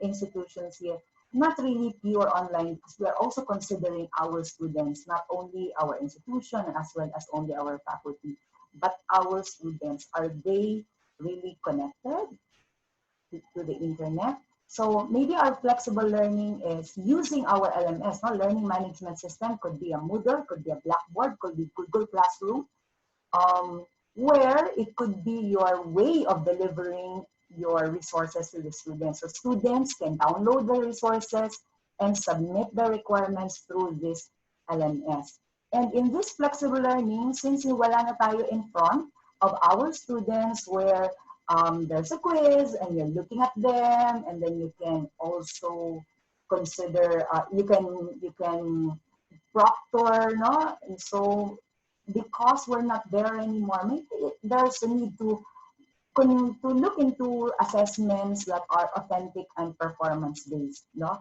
institutions here, not really pure online, because we are also considering our students, not only our institution as well as only our faculty, but our students. Are they really connected to the internet? So maybe our flexible learning is using our LMS, no? Learning management system, could be a Moodle, could be a Blackboard, could be Google Classroom, where it could be your way of delivering your resources to the students. So students can download the resources and submit the requirements through this LMS. And in this flexible learning, since wala na tayo in front of our students where there's a quiz and you're looking at them, and then you can also consider, you can proctor, no? And so because we're not there anymore, maybe there's a need to look into assessments that are authentic and performance based, no?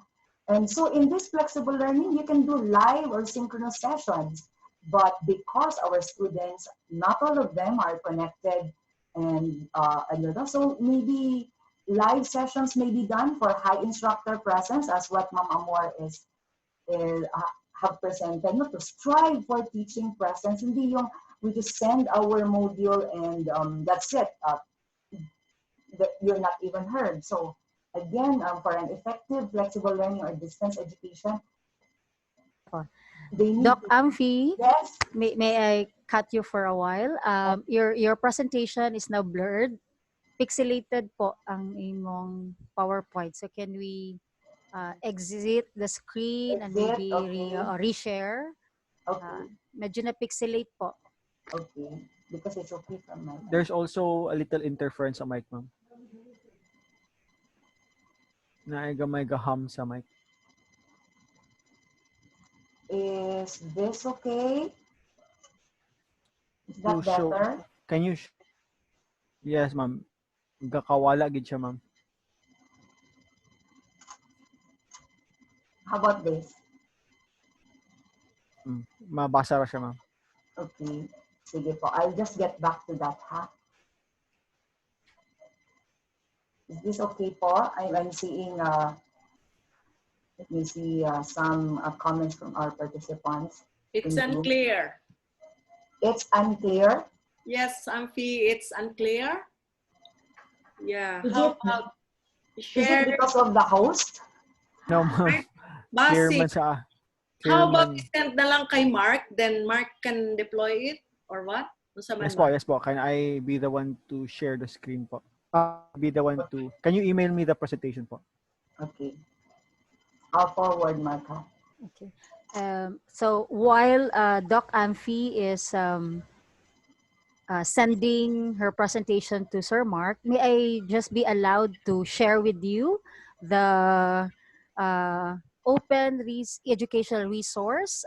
And so in this flexible learning, you can do live or synchronous sessions, but because our students, not all of them are connected, and so maybe live sessions may be done for high instructor presence, as what Ma'am Amor is have presented, no, to strive for teaching presence. Hindi yung we just send our module and that's it. You're not even heard. So again, for an effective flexible learning or distance education, they need Doc to, Amphi, yes, may I cut you for a while? Your presentation is now blurred. Pixelated po ang imong PowerPoint. So can we exit the screen and exit, maybe okay, reshare? okay, Medyo na pixelate po. okay, because it's okay from my end. There's also a little interference sa mic, ma'am. May hum sa mic. Is this okay? Is that better? Can you Yes, ma'am. Gakawala gid siya, ma'am. How about this? Mabasa ra siya, ma'am. Okay. Sige po. I'll just get back to that, ha? Is this okay po? I'm seeing, let me see some comments from our participants. It's unclear. It's unclear? Yes, Amphi, it's unclear. Yeah. Is How it, about is share? it because of the host? No, ma'am. Clear man sa How about send na lang kay Mark, then Mark can deploy it or what? Yes po. Can I be the one to share the screen po? Be the one to, can you email me the presentation po? Okay. I'll forward, Marka. Okay. So while Doc Amphi is sending her presentation to Sir Mark, may I just be allowed to share with you the open educational resource,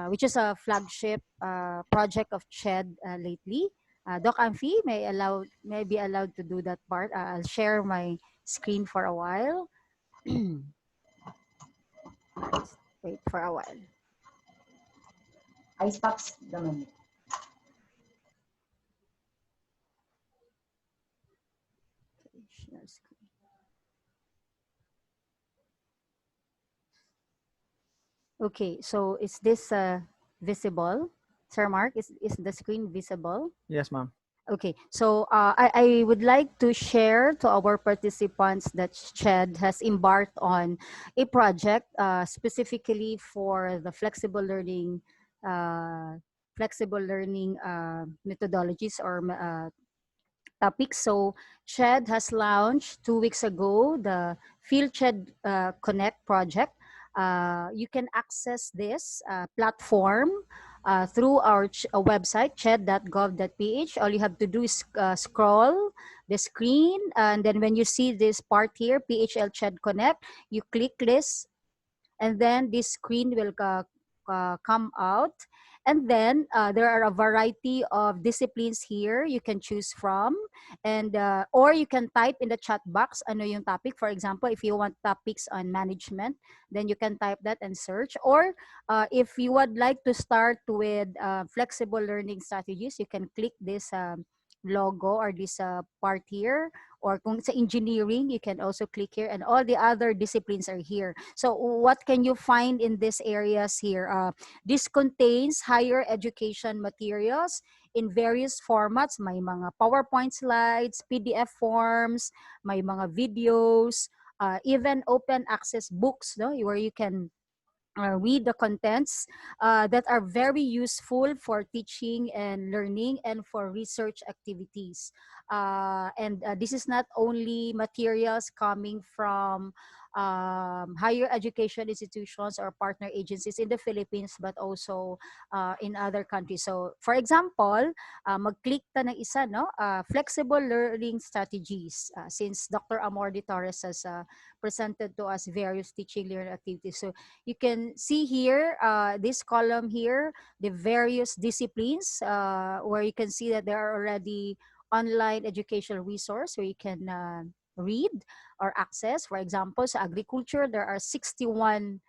which is a flagship project of CHED lately. Doc Amphi, may I be allowed to do that part? I'll share my screen for a while. Wait for a while. I stopped the minute. Share screen. Okay, so is this visible? Sir Mark, is the screen visible? Yes, ma'am. Okay, so I would like to share to our participants that CHED has embarked on a project specifically for the uh, flexible learning methodologies or topics. So CHED has launched 2 weeks ago the Field CHED Connect project. You can access this platform through our website, ched.gov.ph. All you have to do is scroll the screen, and then when you see this part here, PHL CHED Connect, you click this, and then this screen will come out, and then there are a variety of disciplines here you can choose from, and or you can type in the chat box ano yung topic. For example, if you want topics on management, then you can type that and search, or if you would like to start with flexible learning strategies, you can click this logo or this part here, or kung sa engineering, you can also click here, and all the other disciplines are here. So what can you find in these areas here? This contains higher education materials in various formats. May mga PowerPoint slides, PDF forms, may mga videos, even open access books, no, where you can read the contents that are very useful for teaching and learning and for research activities. And this is not only materials coming from higher education institutions or partner agencies in the Philippines, but also in other countries. So, for example, mag-click ta ng isa, no? Flexible learning strategies. Since Dr. Amor de Torres has presented to us various teaching learning activities. So, you can see here, this column here, the various disciplines where you can see that there are already online educational resource where you can read or access. For example, sa agriculture, there are 61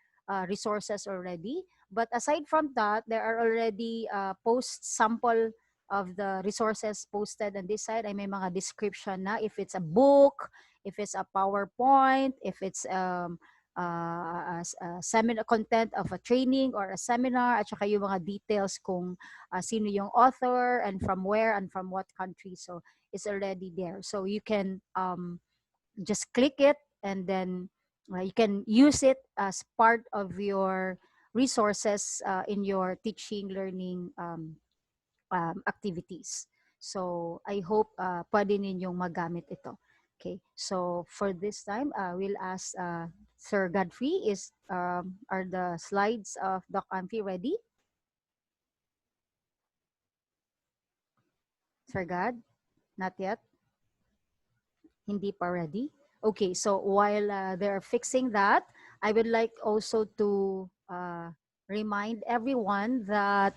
resources already. But aside from that, there are already post sample of the resources posted on this side. Ay may mga description na if it's a book, if it's a PowerPoint, if it's seminar content of a training or a seminar, at saka yung mga details kung sino yung author and from where and from what country. So it's already there. So you can just click it, and then you can use it as part of your resources in your teaching learning activities. So I hope pwede ninyong magamit ito. Okay, so for this time, we'll ask Sir Godfrey, are the slides of Doc Amphi ready? Sir God? Not yet? Hindi pa ready? Okay, so while they're fixing that, I would like also to remind everyone that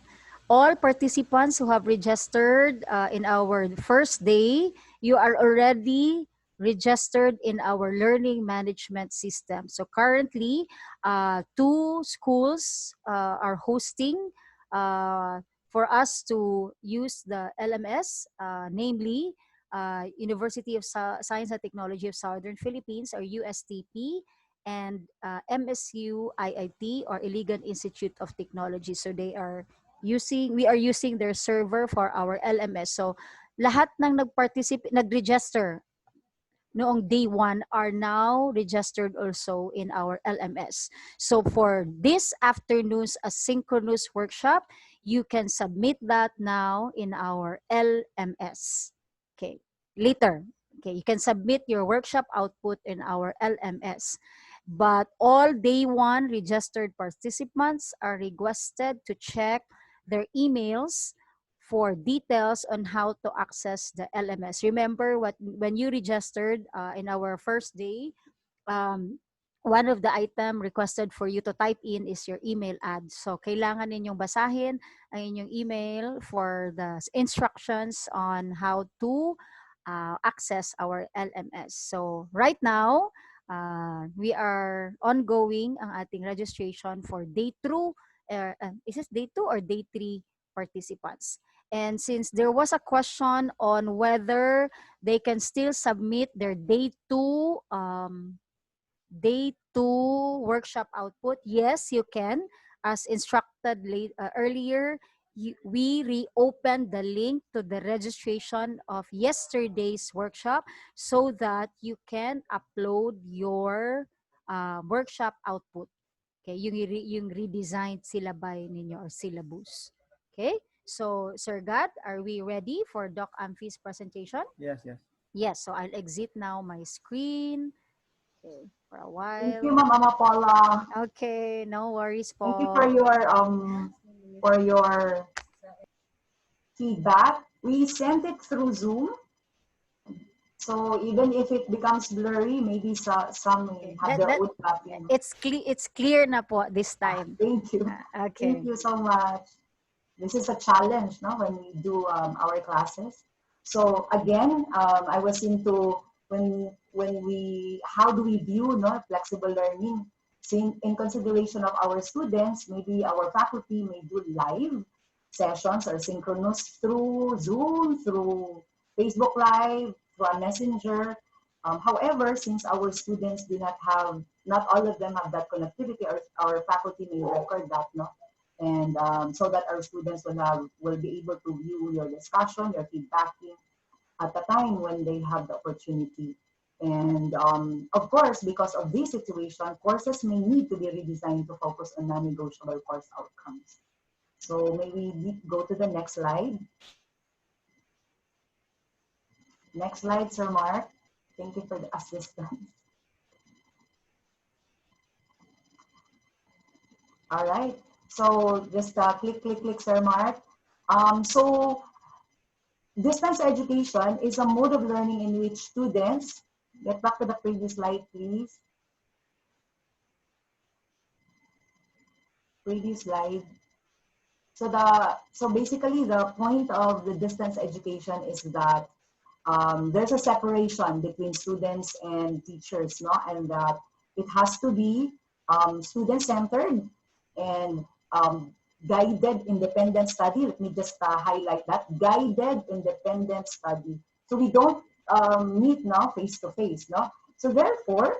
all participants who have registered in our first day, you are already registered in our learning management system. So currently, 2 schools are hosting for us to use the LMS, namely University of Science and Technology of Southern Philippines, or USTP, and MSU IIT, or Iligan Institute of Technology. So we are using their server for our LMS. So lahat ng nag-register noong day 1 are now registered also in our LMS. So for this afternoon's asynchronous workshop, you can submit that now in our LMS. Okay, later. Okay, you can submit your workshop output in our LMS. But all day 1 registered participants are requested to check their emails for details on how to access the LMS. Remember when you registered in our first day, one of the item requested for you to type in is your email ad. So kailangan ninyong basahin ang inyong email for the instructions on how to access our LMS. So right now, we are ongoing ang ating registration for day 2. Is this day 2 or day 3 participants? And since there was a question on whether they can still submit their day 2 workshop output, yes, you can. As instructed earlier, we reopened the link to the registration of yesterday's workshop so that you can upload your workshop output. Okay, yung redesigned syllabi ninyo or syllabus. Okay, so Sir Gad, are we ready for Doc Amphi's presentation? Yes, yes. Yes, so I'll exit now my screen. Okay, for a Thank you, while. Ma'am Ama Paula. Okay, no worries Thank you po. for your feedback. We sent it through Zoom. So even if it becomes blurry, maybe some Okay, have their own tracking. it's clear na po this time. Thank you. Okay. Thank you so much. This is a challenge, no, when we do our classes. So again, I was into how do we view, no, flexible learning? In consideration of our students, maybe our faculty may do live sessions or synchronous through Zoom, through Facebook Live, through a messenger. However, since our students do not have, not all of them have that connectivity, our faculty may record that, no? And so that our students will be able to view your discussion, your feedbacking at the time when they have the opportunity. And of course, because of this situation, courses may need to be redesigned to focus on non-negotiable course outcomes. So may we go to the next slide. Next slide, Sir Mark. Thank you for the assistance. All right. So just click, Sir Mark. So distance education is a mode of learning in which students, get back to the previous slide, please. Previous slide. So basically the point of the distance education is that there's a separation between students and teachers, no? And that it has to be student-centered and guided independent study. Let me just highlight that, guided independent study. So we don't meet now face-to-face, no? So therefore,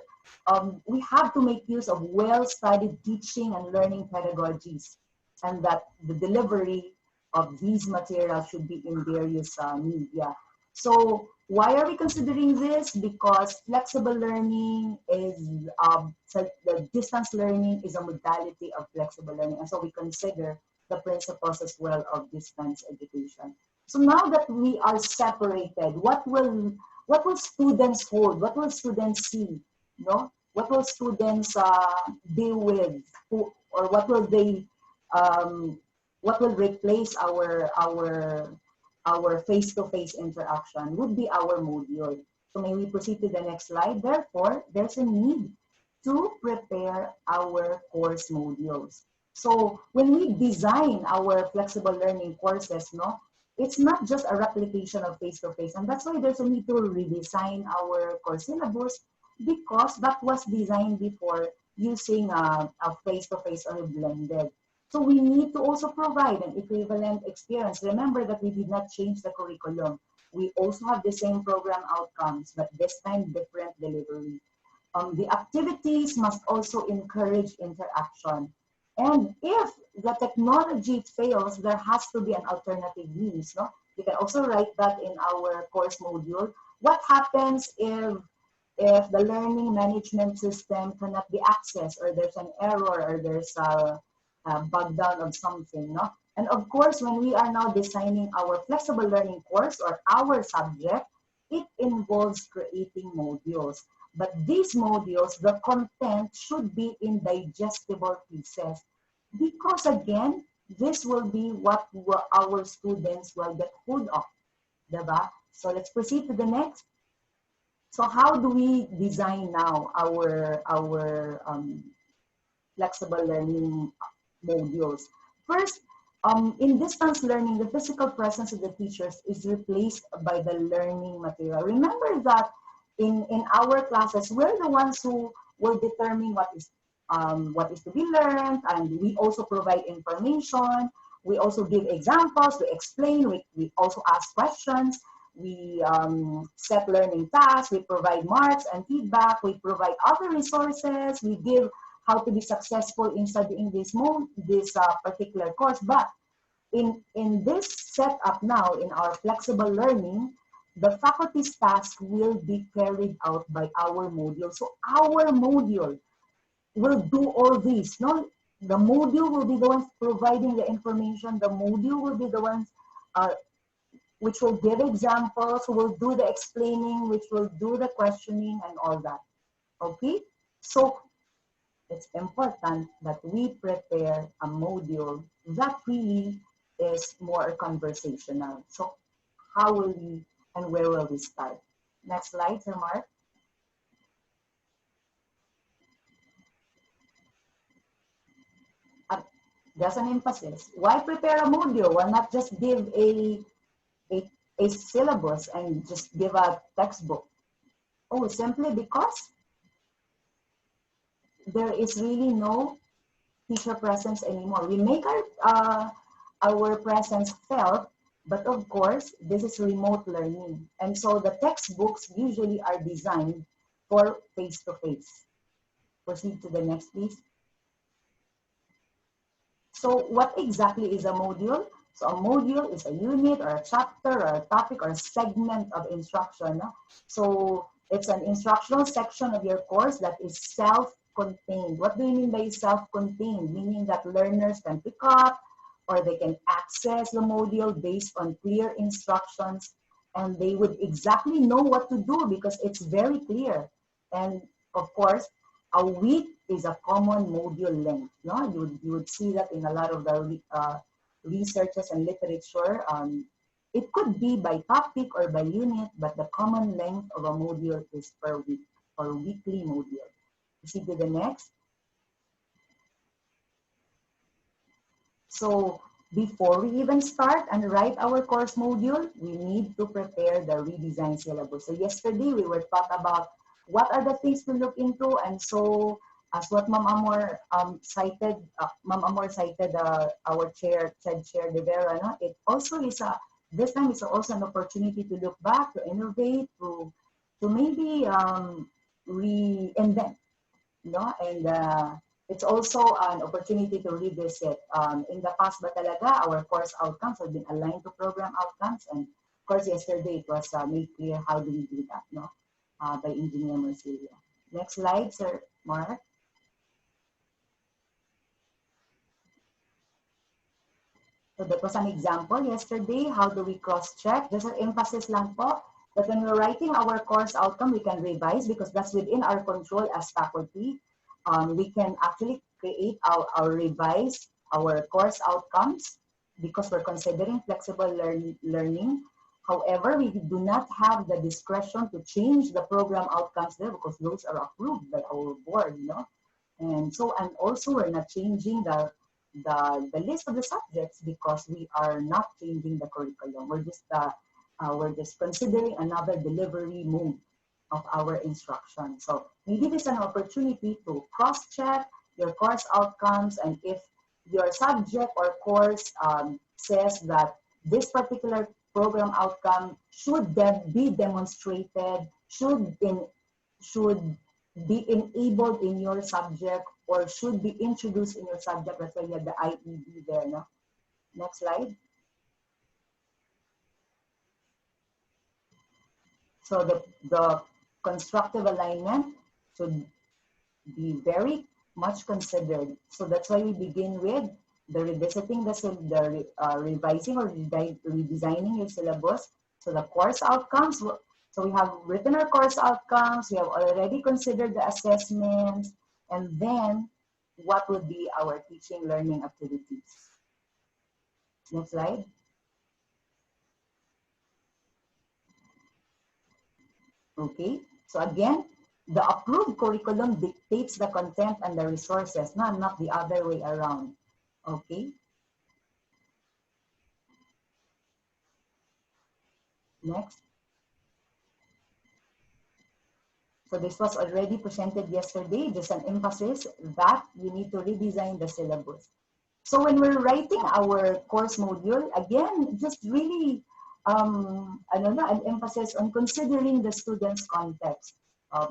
we have to make use of well-studied teaching and learning pedagogies, and that the delivery of these materials should be in various media. So why are we considering this? Because flexible learning is, so the distance learning is a modality of flexible learning. And so we consider the principles as well of distance education. So now that we are separated, what will students hold? What will students see? No? What will students deal with? Or what will they, what will replace our face-to-face interaction would be our module. So may we proceed to the next slide. Therefore, there's a need to prepare our course modules. So when we design our flexible learning courses, no, it's not just a replication of face-to-face. And that's why there's a need to redesign our course syllabus, because that was designed before using a face-to-face or blended. So we need to also provide an equivalent experience. Remember that we did not change the curriculum. We also have the same program outcomes, but this time different delivery. The activities must also encourage interaction. And if the technology fails, there has to be an alternative means. No? You can also write that in our course module. What happens if the learning management system cannot be accessed, or there's an error, or there's a bug down of something, no? And of course, when we are now designing our flexible learning course or our subject, it involves creating modules. But these modules, the content should be in digestible pieces, because again, this will be what our students will get hold of, diba? So let's proceed to the next. So how do we design now our flexible learning modules? First, in distance learning, the physical presence of the teachers is replaced by the learning material. Remember that in our classes, we're the ones who will determine what is to be learned, and we also provide information. We also give examples, we explain, we also ask questions, we set learning tasks, we provide marks and feedback, we provide other resources, we give how to be successful in studying this particular course. But in this setup now, in our flexible learning, the faculty's task will be carried out by our module. So our module will do all this. No, the module will be the ones providing the information. The module will be the ones which will give examples, who will do the explaining, which will do the questioning and all that. Okay? So it's important that we prepare a module that really is more conversational. So how will we and where will we start? Next slide, Sir Mark. There's an emphasis. Why prepare a module? Why not just give a, a syllabus and just give a textbook? Oh, simply because there is really no teacher presence anymore. We make our presence felt, but of course, this is remote learning. And so the textbooks usually are designed for face-to-face. Proceed to the next, please. So what exactly is a module? So a module is a unit or a chapter or a topic or a segment of instruction. No? So it's an instructional section of your course that is self-contained. What do you mean by self-contained? Meaning that learners can pick up or they can access the module based on clear instructions, and they would exactly know what to do because it's very clear. And of course, a week is a common module length. No? You would see that in a lot of the researches and literature. It could be by topic or by unit, but the common length of a module is per week or weekly module. Proceed to the next. So before we even start and write our course module, we need to prepare the redesigned syllabus. So yesterday we were taught about what are the things to look into, and so as what Ma'am Amor cited, our chair, Chair De Vera, no? It also is this time is also an opportunity to look back, to innovate, to maybe reinvent, no? And it's also an opportunity to revisit. In the past ba talaga, our course outcomes have been aligned to program outcomes, and of course yesterday it was made clear how do we do that, no? By Engineer Marsilio. Next slide, Sir Mark. So that was an example yesterday. How do we cross-check? Just an emphasis lang po that when we're writing our course outcome, we can revise because that's within our control as faculty. We can actually create our revise our course outcomes because we're considering flexible learning. However, we do not have the discretion to change the program outcomes there because those are approved by our board, you know. And so, and also we're not changing the list of the subjects because we are not changing the curriculum. We're just considering another delivery mode of our instruction. So maybe this is an opportunity to cross-check your course outcomes, and if your subject or course says that this particular program outcome should then be demonstrated, should be enabled in your subject, or should be introduced in your subject. That's why you have the IED there. No? Next slide. So the constructive alignment should be very much considered. So that's why we begin with the revisiting the revising or redesigning your syllabus. So the course outcomes. So we have written our course outcomes. We have already considered the assessments, and then what would be our teaching learning activities. Next slide. Okay. So again, the approved curriculum dictates the content and the resources, not the other way around. Okay. Next. So this was already presented yesterday, just an emphasis that you need to redesign the syllabus. So when we're writing our course module, again, just really, an emphasis on considering the student's context.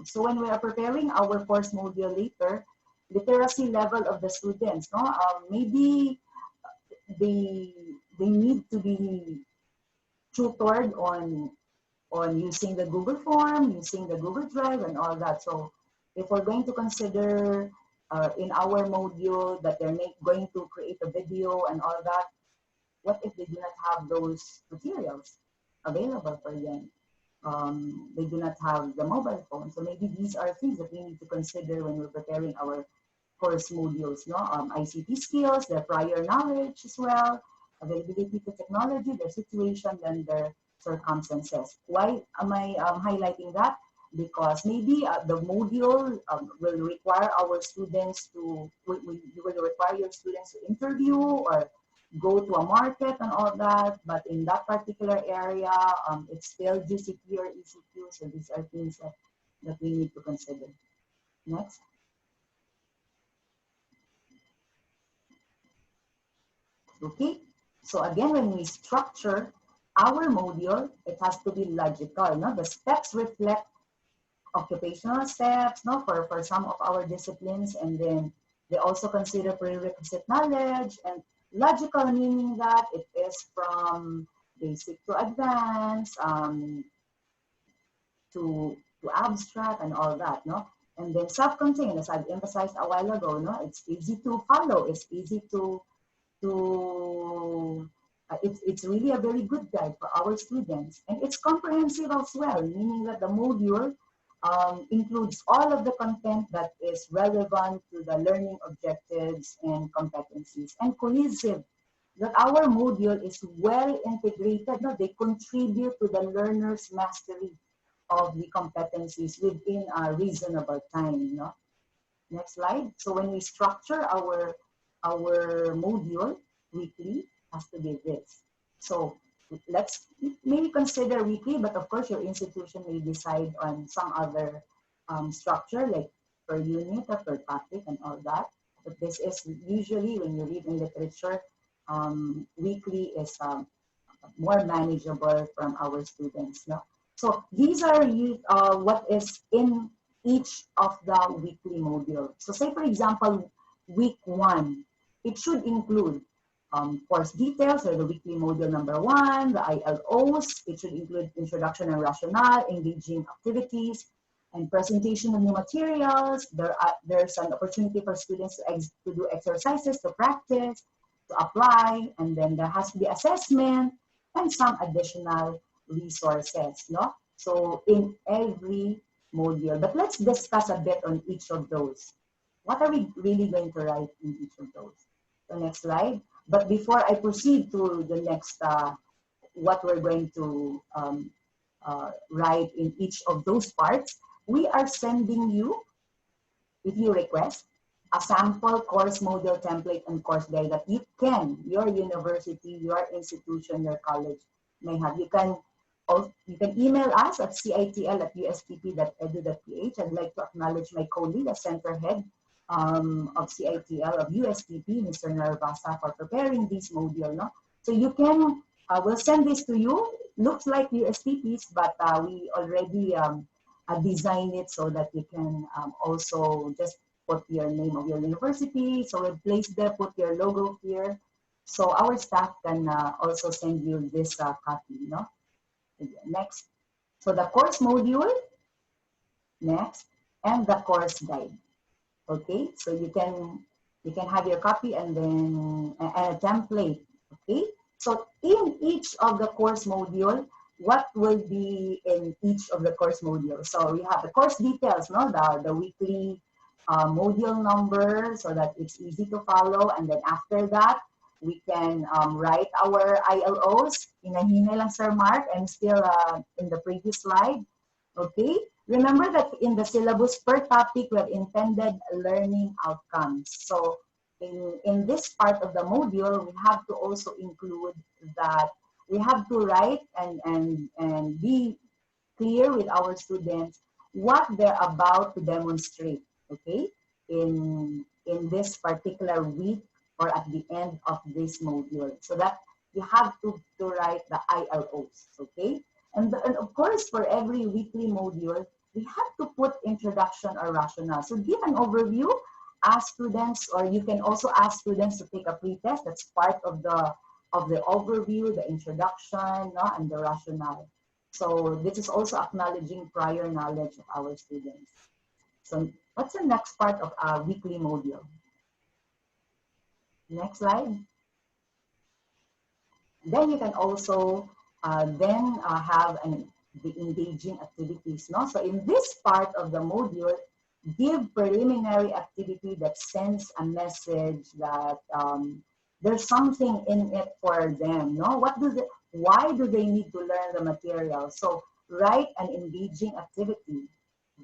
So when we are preparing our course module later, literacy level of the students, no? Maybe the they need to be tutored on using the Google form, using the Google Drive, and all that. So if we're going to consider in our module that they're going to create a video and all that, what if they do not have those materials available for them? They do not have the mobile phone. So maybe these are things that we need to consider when we're preparing our course modules, no? ICT skills, their prior knowledge as well, availability to technology, their situation, and their circumstances. Why am I highlighting that? Because maybe the module will require our students to, you will require your students to interview or go to a market and all that, but in that particular area, it's still GCQ or ECQ, so these are things that we need to consider. Next. Okay, so again, when we structure our module, it has to be logical. No? The steps reflect occupational steps, no, for some of our disciplines, and then they also consider prerequisite knowledge, and logical meaning that it is from basic to advanced, to abstract and all that, no? And then self-contained, as I've emphasized a while ago, no, it's easy to follow, it's easy to it's really a very good guide for our students, and it's comprehensive as well, meaning that the module includes all of the content that is relevant to the learning objectives and competencies, and cohesive, that our module is well integrated. No? They contribute to the learner's mastery of the competencies within a reasonable time. No? Next slide. So when we structure our module weekly, has to be this. So let's maybe consider weekly, but of course your institution may decide on some other structure, like per unit or per topic and all that. But this is usually, when you read in literature, weekly is more manageable from our students. No? So these are what is in each of the weekly module. So say, for example, week 1, it should include course details, or the weekly module number 1, the ILOs. It should include introduction and rationale, engaging activities, and presentation of new materials. There's an opportunity for students to do exercises, to practice, to apply, and then there has to be assessment and some additional resources. No? So in every module. But let's discuss a bit on each of those. What are we really going to write in each of those? The next slide. But before I proceed to the next, what we're going to write in each of those parts, we are sending you, if you request, a sample course module template and course guide that you can, your university, your institution, your college may have. You can email us at citl@ustp.edu.ph. I'd like to acknowledge my colleague, the center head of CITL of USTP, Mr. Narvasa, for preparing this module. No? So you can, we'll send this to you. Looks like USTPs, but we already design it so that you can also just put your name of your university. So we'll place there, put your logo here. So our staff can also send you this copy. No? Next. So the course module, next, and the course guide. Okay, so you can have your copy and then a template. Okay, so in each of the course module, what will be in each of the course modules? So we have the course details, no, the weekly module number, so that it's easy to follow. And then after that, we can write our ILOs. Hinahinay lang, Sir Mark. I'm still in the previous slide. Okay. Remember that in the syllabus per topic, we have intended learning outcomes. So in this part of the module, we have to also include that we have to write and be clear with our students what they're about to demonstrate, okay, in this particular week or at the end of this module. So that you have to write the ILOs, okay? And of course, for every weekly module, we have to put introduction or rationale. So give an overview, ask students, or you can also ask students to take a pretest. That's part of the of the overview, the introduction, no, and the rationale. So this is also acknowledging prior knowledge of our students. So what's the next part of our weekly module? Next slide. Then you can also have the engaging activities. No? So in this part of the module, give preliminary activity that sends a message that there's something in it for them. No? Why do they need to learn the material? So write an engaging activity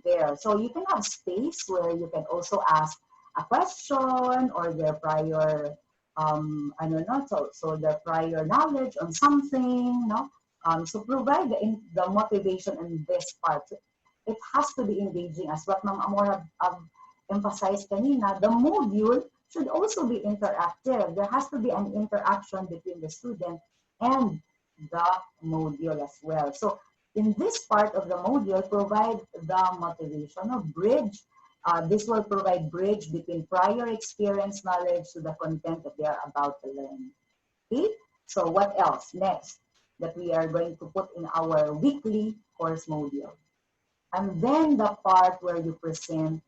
there. So you can have space where you can also ask a question or their prior I don't know, so their prior knowledge on something, no? So provide the motivation in this part. It has to be engaging, as what Ma'am Amor have emphasized kanina. The module should also be interactive. There has to be an interaction between the student and the module as well. So in this part of the module, provide the motivational bridge. This will provide bridge between prior experience knowledge to the content that they are about to learn. Okay? So what else next that we are going to put in our weekly course module? And then the part where you present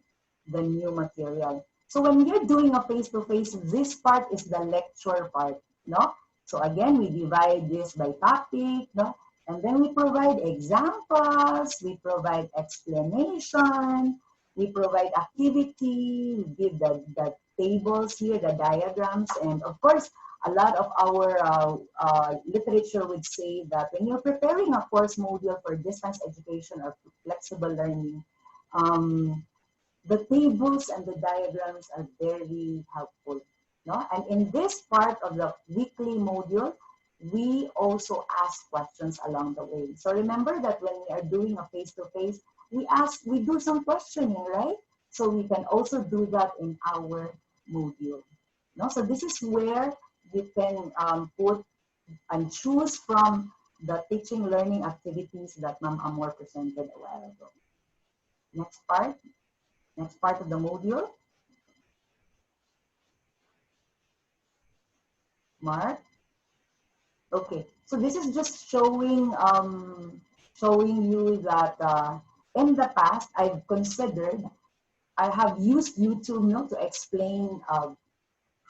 the new material. So when you're doing a face-to-face, this part is the lecture part, no? So again, we divide this by topic, no? And then we provide examples, we provide explanation, we provide activity, we give the tables here, the diagrams, and of course, a lot of our literature would say that when you're preparing a course module for distance education or flexible learning, the tables and the diagrams are very helpful. No? And in this part of the weekly module, we also ask questions along the way. So remember that when we are doing a face-to-face, we do some questioning, right? So we can also do that in our module. No? So this is where you can put and choose from the teaching learning activities that Ma'am Amor presented a while ago. Next part of the module. Mark. Okay, so this is just showing you that in the past I have used YouTube, to explain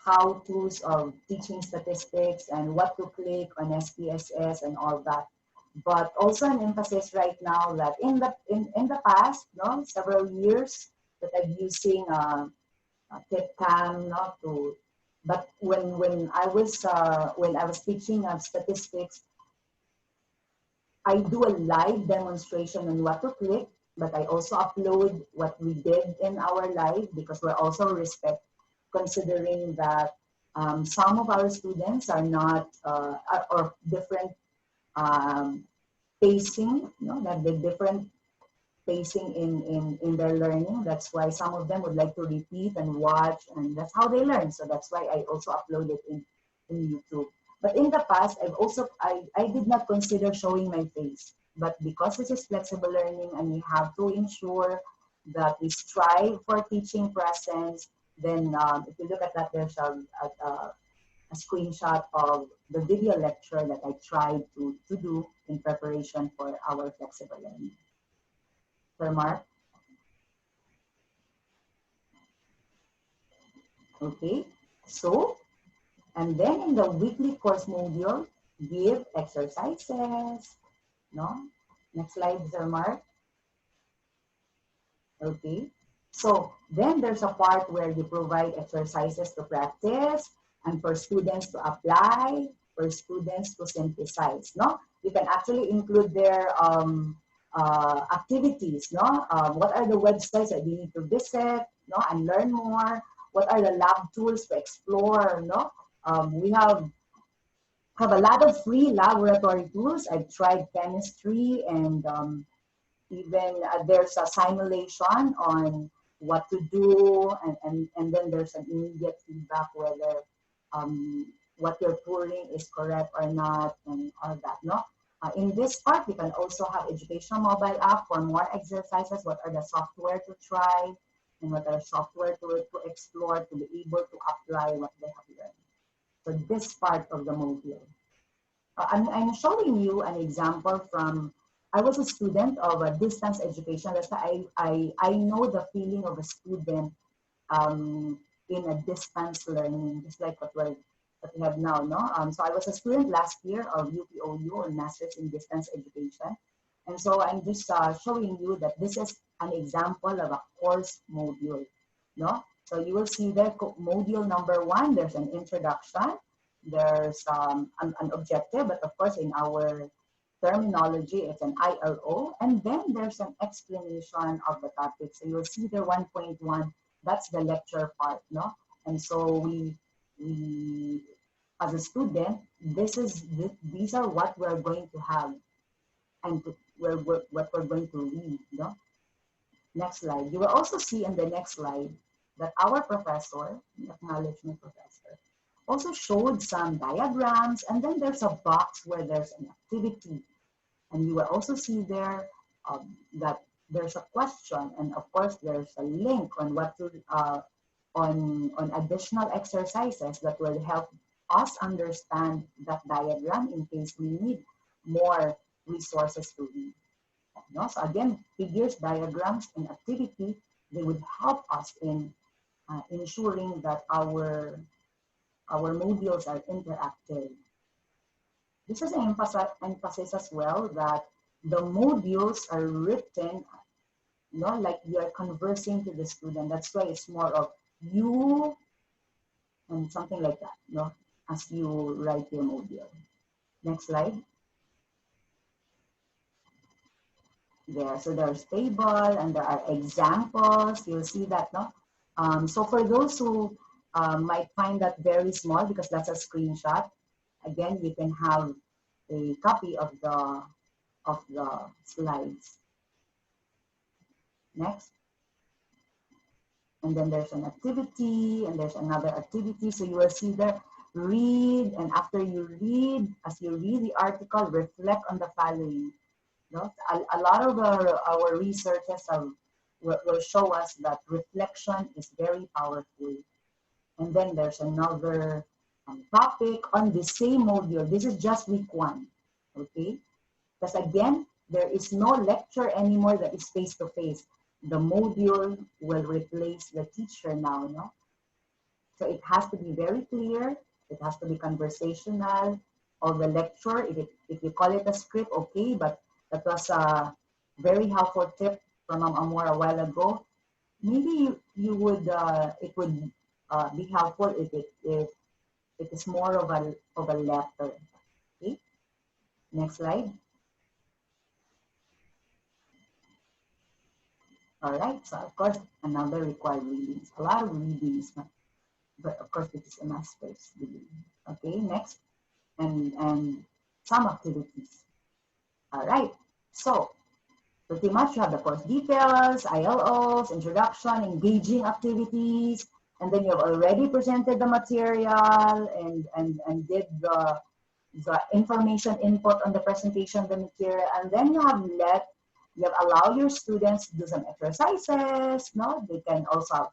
how-tos of teaching statistics and what to click on SPSS and all that. But also an emphasis right now that in the past, several years that I'm using TipCam, but when I was teaching statistics, I do a live demonstration on what to click, but I also upload what we did in our live because we're also considering that some of our students are not or different pacing, that the different pacing in their learning. That's why some of them would like to repeat and watch, and that's how they learn. So that's why I also upload it in YouTube. But in the past, I did not consider showing my face. But because this is flexible learning and we have to ensure that we strive for teaching presence, then if you look at that, there's a screenshot of the video lecture that I tried to do in preparation for our flexible learning. Sir Mark? Okay, so, and then in the weekly course module, give exercises, no? Next slide, Sir Mark. Okay, so then there's a part where you provide exercises to practice and for students to apply, for students to synthesize, no? You can actually include their activities, no? What are the websites that you need to visit, no? And learn more? What are the lab tools to explore, no? We have a lot of free laboratory tools. I've tried chemistry and even there's a simulation on what to do, and then there's an immediate feedback whether what you're pouring is correct or not, and all that, no? In this part, you can also have educational mobile app for more exercises. What are the software to try, and what are software to explore to be able to apply what they have learned. So this part of the module. I'm showing you an example from, I was a student of a distance education. That's why I know the feeling of a student in a distance learning, just like what we have now, no? So I was a student last year of UPOU, or Masters in Distance Education. And so I'm just showing you that this is an example of a course module, no? So you will see there, module number 1, there's an introduction, there's an objective, but of course in our terminology, it's an ILO, and then there's an explanation of the topic. So you'll see there 1.1, that's the lecture part, no? And so we as a student, these are what we're going to have, and what we're going to read, no? Next slide. You will also see in the next slide that our professor, the acknowledgement professor, also showed some diagrams, and then there's a box where there's an activity. And you will also see there that there's a question, and of course there's a link on what to on additional exercises that will help us understand that diagram in case we need more resources to read. No? So again, figures, diagrams, and activity, they would help us in ensuring that our modules are interactive. This is an emphasis as well that the modules are written, you know, like you are conversing to the student. That's why it's more of you and something like that, you know, as you write your module. Next slide. There, so there's table and there are examples. You'll see that, no? So for those who might find that very small, because that's a screenshot, again, you can have a copy of the slides. Next. And then there's an activity, and there's another activity. So you will see there, read, and after you read, as you read the article, reflect on the following. No? A lot of our researchers will show us that reflection is very powerful. And then there's another topic on the same module. This is just week 1, okay? Because again, there is no lecture anymore that is face-to-face. The module will replace the teacher now, no? So it has to be very clear. It has to be conversational. Or the lecture, if you call it a script, okay, but that was a very helpful tip from Amor a while ago. Maybe you would, it would be helpful if it is more of a letter. Okay. Next slide. All right. So of course, another required readings. A lot of readings, but of course, it is a master's degree. Okay. Next, and some activities. All right. So pretty much you have the course details, ILOs, introduction, engaging activities, and then you have already presented the material and did the information input on the presentation of the material, and then you have allowed your students to do some exercises. No, they can also,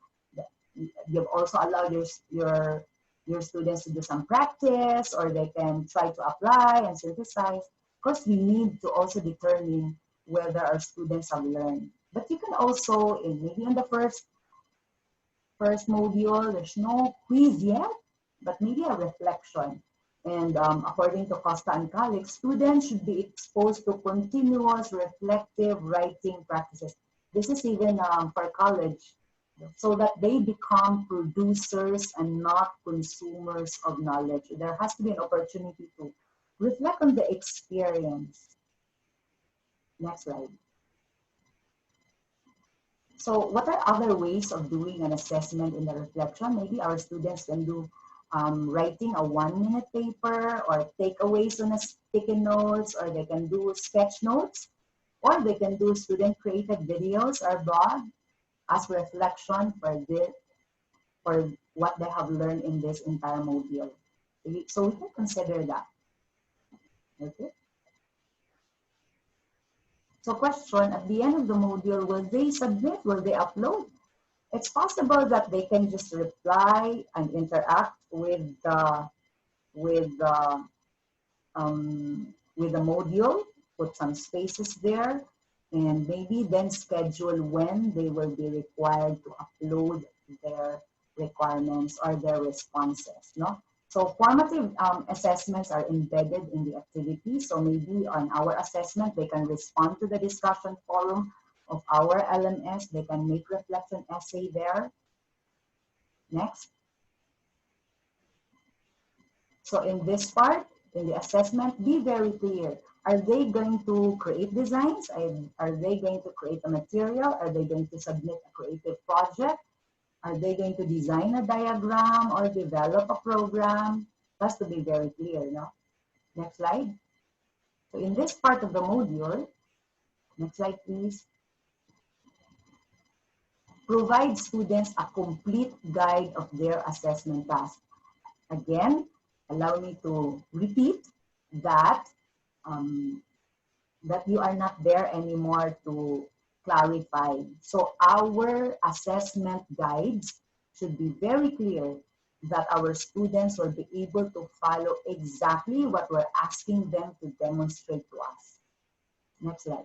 you've also allowed your students to do some practice, or they can try to apply and synthesize. Of course, we need to also determine whether our students have learned. But you can also, maybe in the first module, there's no quiz yet, but maybe a reflection. And according to Costa and colleagues, students should be exposed to continuous reflective writing practices. This is even for college, so that they become producers and not consumers of knowledge. There has to be an opportunity to reflect on the experience. Next slide. So what are other ways of doing an assessment in the reflection? Maybe our students can do writing a 1-minute paper, or takeaways on a sticky notes, or they can do sketch notes, or they can do student-created videos or blog as reflection for what they have learned in this entire module. So we can consider that. Okay. So question, at the end of the module, will they submit? Will they upload? It's possible that they can just reply and interact with the with with a module, put some spaces there, and maybe then schedule when they will be required to upload their requirements or their responses. No? So formative assessments are embedded in the activity. So maybe on our assessment, they can respond to the discussion forum of our LMS. They can make reflection essay there. Next. So in this part, in the assessment, be very clear. Are they going to create designs? Are they going to create a material? Are they going to submit a creative project? Are they going to design a diagram or develop a program? Has to be very clear, no? Next slide. So in this part of the module, next slide please, provide students a complete guide of their assessment task. Again, allow me to repeat that that you are not there anymore to clarify. So our assessment guides should be very clear that our students will be able to follow exactly what we're asking them to demonstrate to us. Next slide.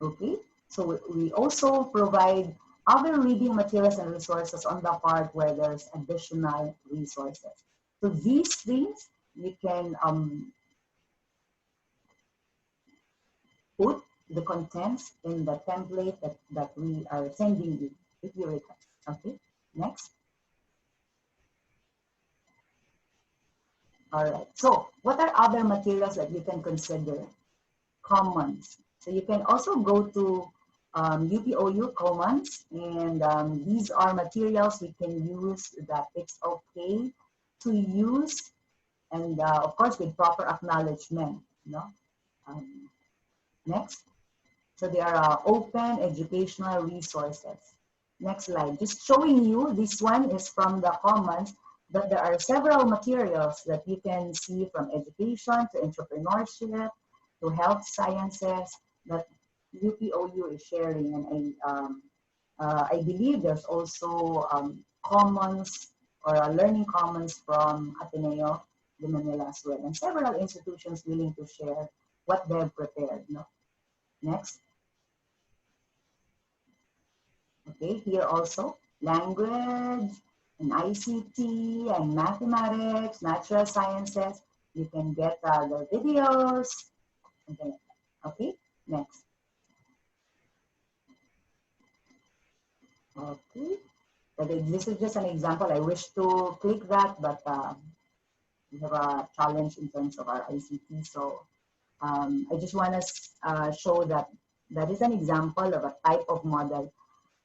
Okay, so we also provide other reading materials and resources on the part where there's additional resources. So these things you can put the contents in the template that we are sending you if you request. Okay, next. All right, so what are other materials that you can consider? Commons. So you can also go to UPOU Commons, and these are materials we can use that it's okay to use, and of course with proper acknowledgement. You know? Next. So they are open educational resources. Next slide. Just showing you, this one is from the Commons, but there are several materials that you can see from education to entrepreneurship to health sciences that UPOU is sharing. And I believe there's also commons or learning commons from Ateneo de Manila as well, and several institutions willing to share what they've prepared. No? Next. Okay, here also, language and ICT and mathematics, natural sciences. You can get the videos. Okay, next. Okay, but this is just an example. I wish to click that, but we have a challenge in terms of our ICT. So I just want to show that that is an example of a type of model.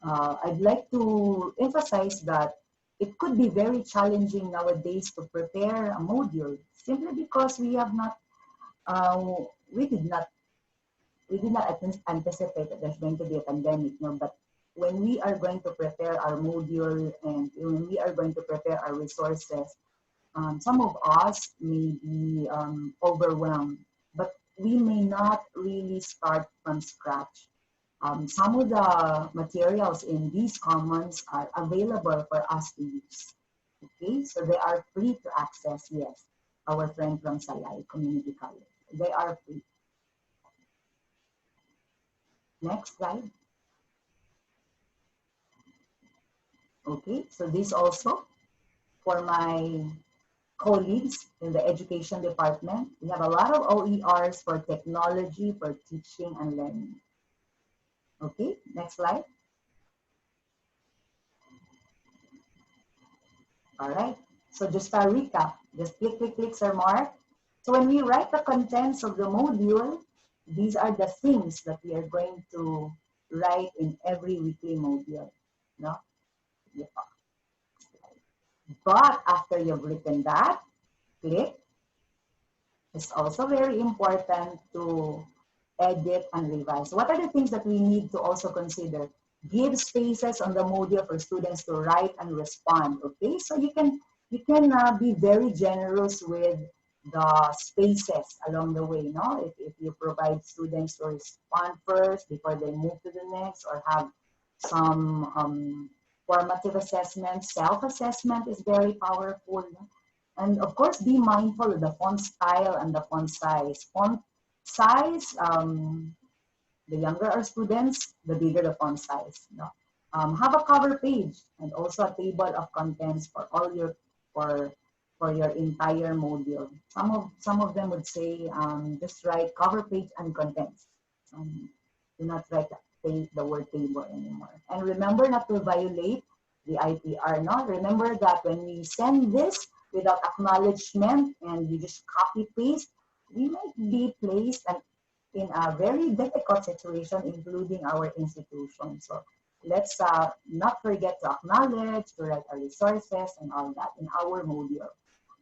I'd like to emphasize that it could be very challenging nowadays to prepare a module simply because we have not, we did not anticipate that there's going to be a pandemic. No? But when we are going to prepare our module and when we are going to prepare our resources, some of us may be overwhelmed, but we may not really start from scratch. Some of the materials in these commons are available for us to use. Okay, so they are free to access, yes. Our friend from Salay Community College. They are free. Next slide. Okay, so this also for my colleagues in the education department. We have a lot of OERs for technology, for teaching and learning. Okay, next slide. All right, so just a recap, just click, click, click, Sir Mark. So when we write the contents of the module, these are the things that we are going to write in every weekly module. No? Yeah. But after you've written that, click. It's also very important to edit and revise. What are the things that we need to also consider? Give spaces on the module for students to write and respond. Okay, so you can be very generous with the spaces along the way. No, if you provide students to respond first before they move to the next, or have some formative assessment, self-assessment is very powerful. And of course, be mindful of the font style and the font size. Font size, the younger our students, the bigger the font size. No? Have a cover page and also a table of contents for all your for for your entire module. Some of them would say just write cover page and contents. Do not write the word table anymore. And remember not to violate the IPR. No, remember that when we send this without acknowledgement and you just copy paste, we might be placed in a very difficult situation, including our institution. So let's not forget to acknowledge, to write our resources and all that in our module.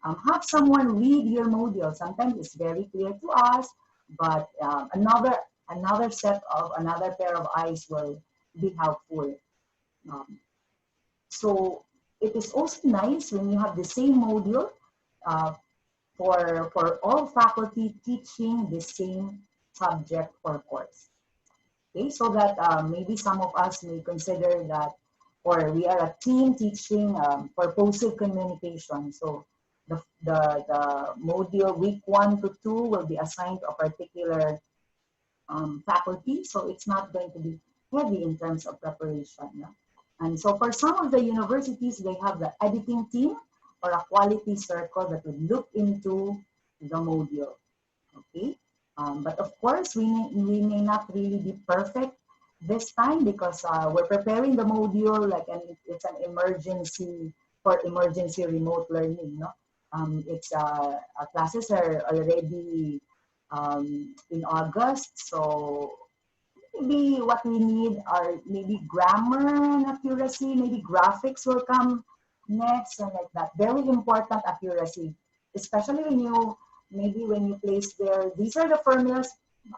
Have someone read your module. Sometimes it's very clear to us, but another set of another pair of eyes will be helpful. So it is also nice when you have the same module uh, for all faculty teaching the same subject or course. Okay, so that maybe some of us may consider that, or we are a team teaching purposive communication. So the module week 1 to 2 will be assigned to a particular faculty, so it's not going to be heavy in terms of preparation. No? And so for some of the universities, they have the editing team or a quality circle that would look into the module. Okay, but of course, we may not really be perfect this time because we're preparing the module like it's an emergency for emergency remote learning. No, it's classes are already in August, so maybe what we need are maybe grammar and accuracy, maybe graphics will come next and like that. Very important accuracy, especially when you place there, these are the formulas,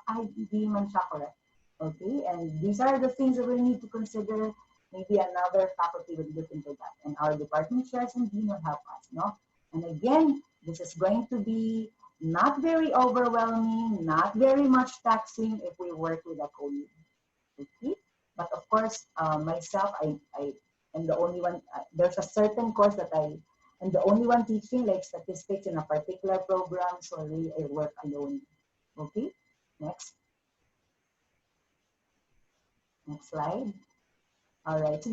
I di man siya correct. Okay, and these are the things that we need to consider. Maybe another faculty will look into that, and our department chairs and dean will help us, no? And again, this is going to be not very overwhelming, not very much taxing if we work with a colleague. Okay? But of course, myself, I am the only one. There's a certain course that I am the only one teaching, like statistics in a particular program, so really I work alone. Okay? Next. Next slide. All right. So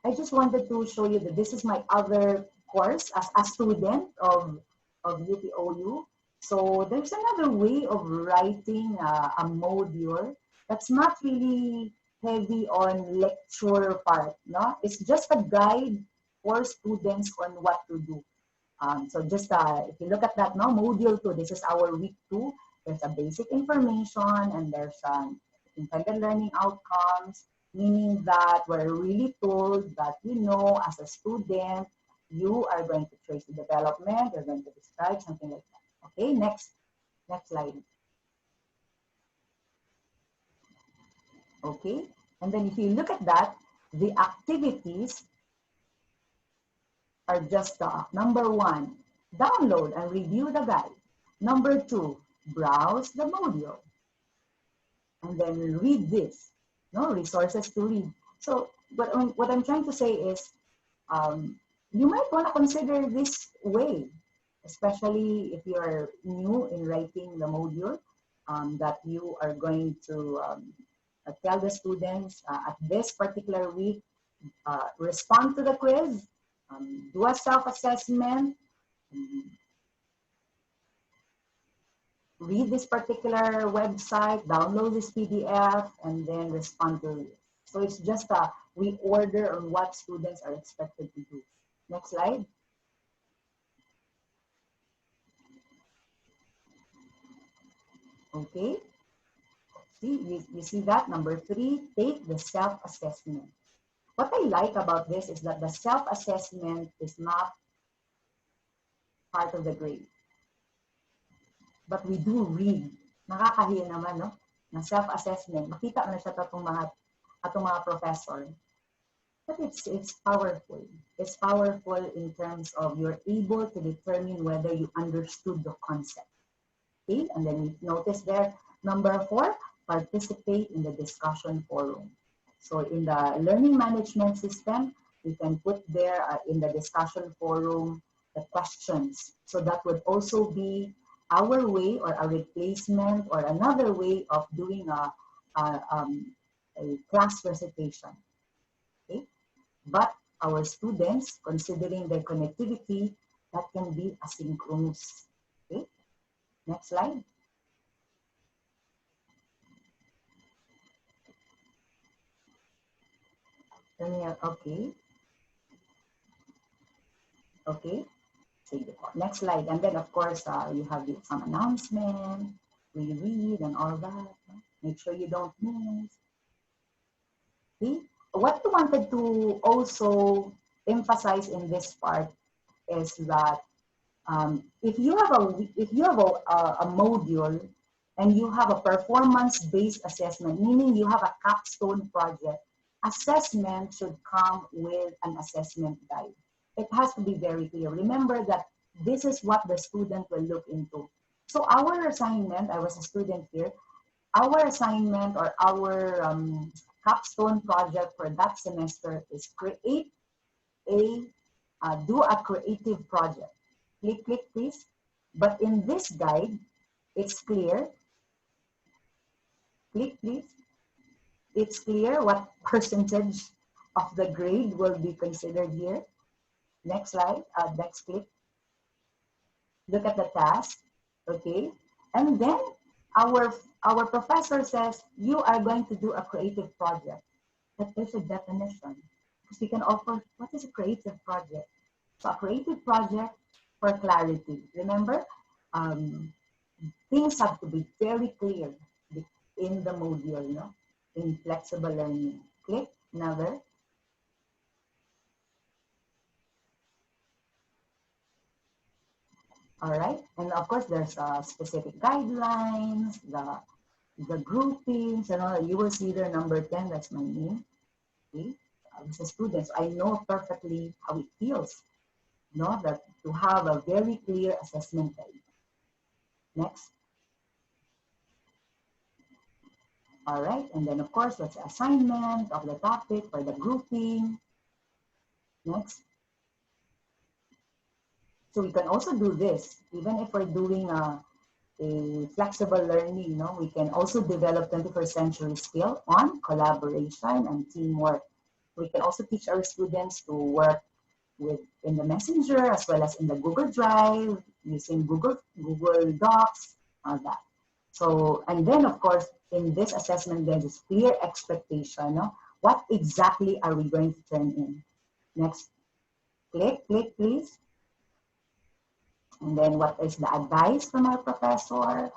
I just wanted to show you that this is my other course as a student of UPOU. So there's another way of writing a module that's not really heavy on lecture part. No, it's just a guide for students on what to do. So just if you look at that now, module 2, this is our week 2. There's a basic information and there's intended learning outcomes, meaning that we're really told that, as a student, you are going to trace the development, you're going to describe something like that. Okay, next slide. Okay, and then if you look at that, the activities are just number 1, download and review the guide. Number 2, browse the module. And then read this, resources to read. So what I'm trying to say is, you might want to consider this way, especially if you're new in writing the module, that you are going to tell the students at this particular week, respond to the quiz, do a self-assessment, read this particular website, download this PDF, and then respond to it. So it's just a reorder on what students are expected to do. Next slide. Okay. See, you see that? Number 3, take the self-assessment. What I like about this is that the self-assessment is not part of the grade. But we do read. Nakakahiya naman, no? Na self-assessment. Makita na siya atong mga professor. But it's powerful. It's powerful in terms of you're able to determine whether you understood the concept. Okay, and then you notice there, number 4, participate in the discussion forum. So in the learning management system, We can put there in the discussion forum the questions. So that would also be our way or a replacement or another way of doing a class recitation. Okay? But our students, considering their connectivity, that can be asynchronous. Okay? Next slide. Okay. Okay. Next slide. And then, of course, you have some announcement, we read and all that. Make sure you don't miss. See? What we wanted to also emphasize in this part is that if you have a module and you have a performance-based assessment, meaning you have a capstone project, assessment should come with an assessment guide. It has to be very clear. Remember that this is what the student will look into. So our assignment, I was a student here, our assignment or our capstone project for that semester is do a creative project. Click, please. But in this guide, it's clear. Click, please. It's clear what percentage of the grade will be considered here. Next slide, next click. Look at the task, okay? And then our professor says, you are going to do a creative project. But there's a definition. Because we can offer, what is a creative project? So a creative project for clarity. Remember, things have to be very clear in the module, in flexible learning. Click, another. All right, and of course there's specific guidelines, the groupings, and all. You will see there number 10, that's my name. Okay, as a student, I know perfectly how it feels, that to have a very clear assessment guide. Next. All right, and then of course that's the assignment of the topic for the grouping. Next. So we can also do this, even if we're doing a flexible learning, we can also develop 21st century skill on collaboration and teamwork. We can also teach our students to work in the Messenger as well as in the Google Drive, using Google Docs, all that. So, and then of course, in this assessment, there's this clear expectation. What exactly are we going to turn in? Next, click, please. And then what is the advice from our professor?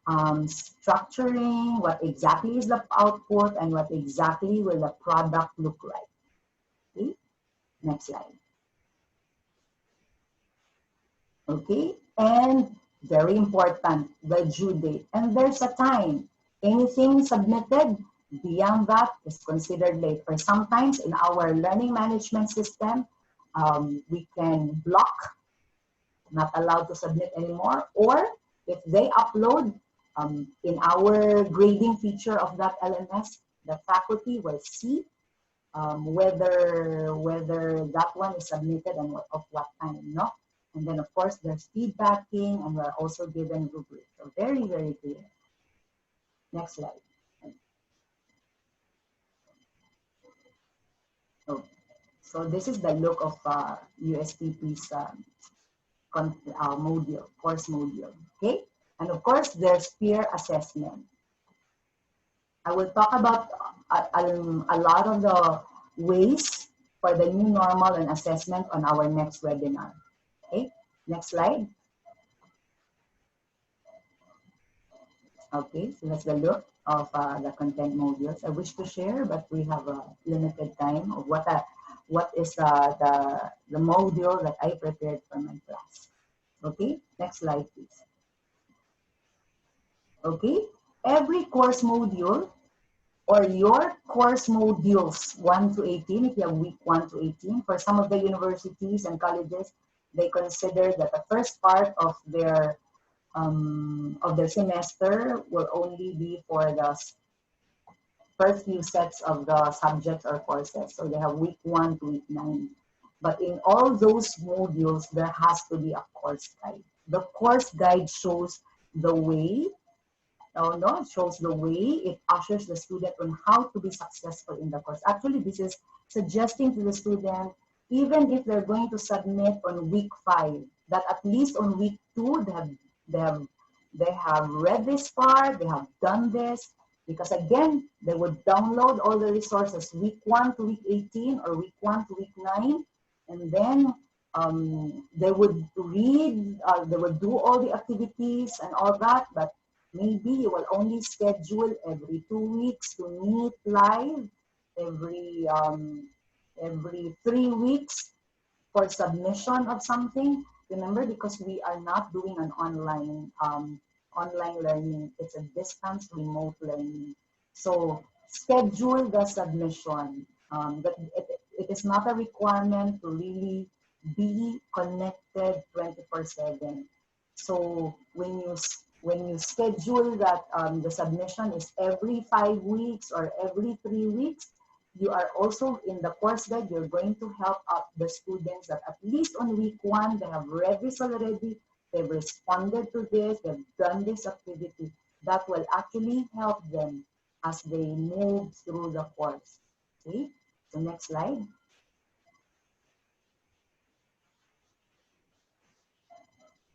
Structuring, what exactly is the output and what exactly will the product look like. Okay, next slide. Okay, and very important, the due date. And there's a time. Anything submitted beyond that is considered late. Or sometimes in our learning management system, we can block, not allowed to submit anymore, or if they upload in our grading feature of that LMS, the faculty will see whether that one is submitted and of what time, And then of course there's feedbacking and we're also given rubric. So very, very clear. Next slide. Oh, so this is the look of USTP's module, course module, okay? And of course, there's peer assessment. I will talk about a lot of the ways for the new normal and assessment on our next webinar, okay? Next slide. Okay, so that's the look of the content modules. I wish to share, but we have a limited time of what is the module that I prepared for my class. Okay, next slide, please. Okay, every course module or your course modules 1 to 18, if you have week 1 to 18, for some of the universities and colleges, they consider that the first part of their semester will only be for first few sets of the subjects or courses. So they have week 1 to week 9. But in all those modules, there has to be a course guide. The course guide shows the way, it shows the way, it ushers the student on how to be successful in the course. Actually, this is suggesting to the student, even if they're going to submit on week 5, that at least on week 2, they have, they have read this part, they have done this, because again, they would download all the resources week 1 to week 18 or week 1 to week 9, and then they would read, they would do all the activities and all that, but maybe you will only schedule every 2 weeks to meet live, every every 3 weeks for submission of something. Remember, because we are not doing an online learning, it's a distance remote learning. So schedule the submission. But it is not a requirement to really be connected 24/7. So when you schedule that the submission is every 5 weeks or every 3 weeks, you are also in the course guide, you're going to help out the students that at least on week 1, they have read this already, they've responded to this, they've done this activity. That will actually help them as they move through the course. Okay, so next slide.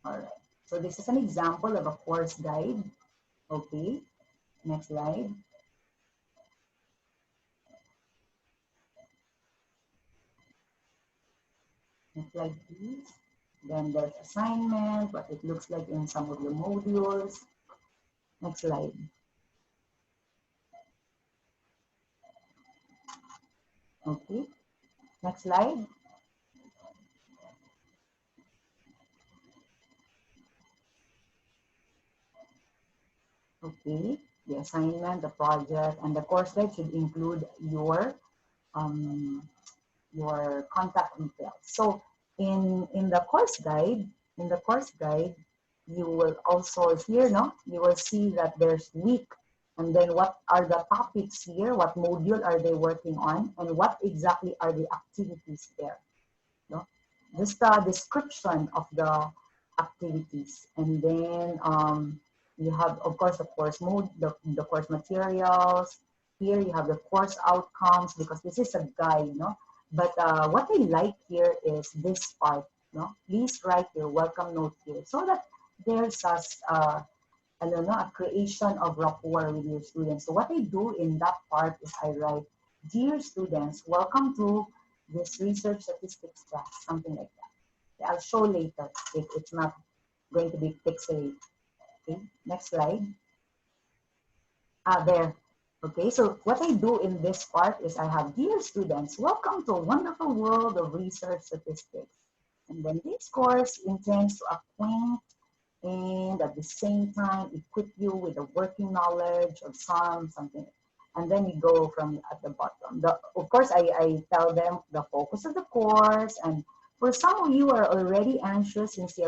All right, so this is an example of a course guide. Okay, next slide. Next slide, please. Then there's assignment, what it looks like in some of the modules. Next slide. Okay, next slide. Okay, the assignment, the project, and the course guide should include um, your contact details. So in the course guide, you will also here, no, you will see that there's week, and then what are the topics here, what module are they working on, and what exactly are the activities there. No? Just a description of the activities, and then you have, of course, the course mode, the course materials. Here you have the course outcomes, because this is a guide, no? But what I like here is this part, no? Please write your welcome note here, so that there's I don't know, a creation of rapport with your students. So what I do in that part is I write, dear students, welcome to this research statistics class, something like that. I'll show later if it's not going to be pixelated. Okay, next slide. There. Okay, so what I do in this part is I have, dear students, welcome to a wonderful world of research statistics. And then this course intends to acquaint and at the same time equip you with the working knowledge of something. And then you go from at the bottom. Of course, I tell them the focus of the course. And for some of you are already anxious since you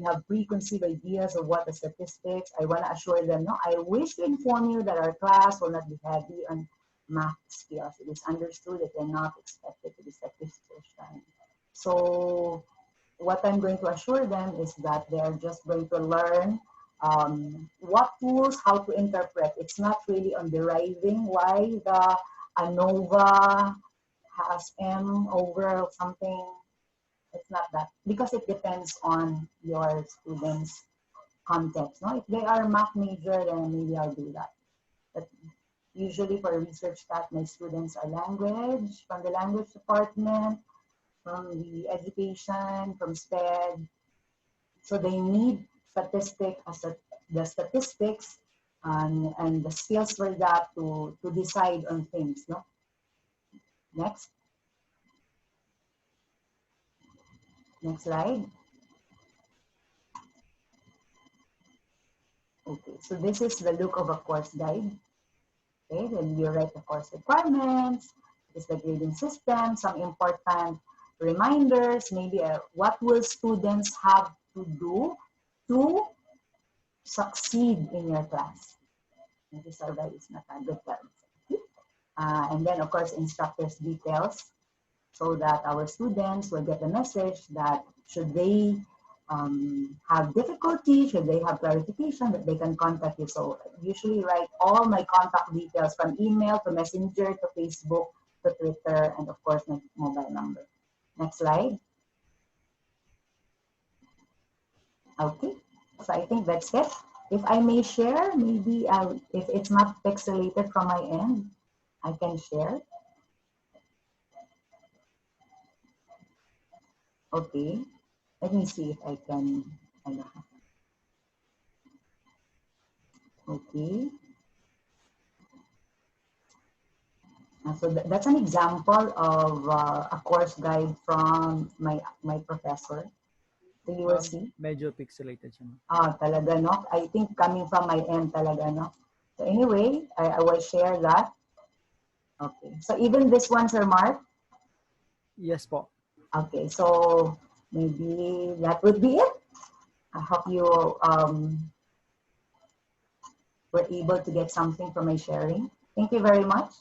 have preconceived ideas of what the statistics. I want to assure them, no, I wish to inform you that our class will not be heavy on math skills. It is understood that they're not expected to be statistician. So what I'm going to assure them is that they're just going to learn what tools, how to interpret. It's not really on deriving why the ANOVA has M over something. It's not that, because it depends on your students' context. No? If they are a math major, then maybe I'll do that. But usually for research stat, my students are language, from the language department, from the education, from SPED. So they need the statistics and the skills for that to decide on things. No? Next. Next slide. Okay, so this is the look of a course guide. Okay, then you write the course requirements, is the grading system, some important reminders, maybe what will students have to do to succeed in your class. These are values, not a good terms. And then, of course, instructors' details, so that our students will get the message that should they have difficulty, should they have clarification, that they can contact you. So usually write all my contact details from email to Messenger to Facebook to Twitter, and of course my mobile number. Next slide. Okay, so I think that's it. If I may share, maybe if it's not pixelated from my end, I can share. Okay, let me see if I can. Okay, so that's an example of a course guide from my professor. So you will see. Medyo pixelated siya. Talaga, no? I think coming from my end talaga, no? So anyway, I will share that. Okay, so even this one, Sir Mark? Yes po. Okay, so maybe that would be it. I hope you were able to get something from my sharing. Thank you very much.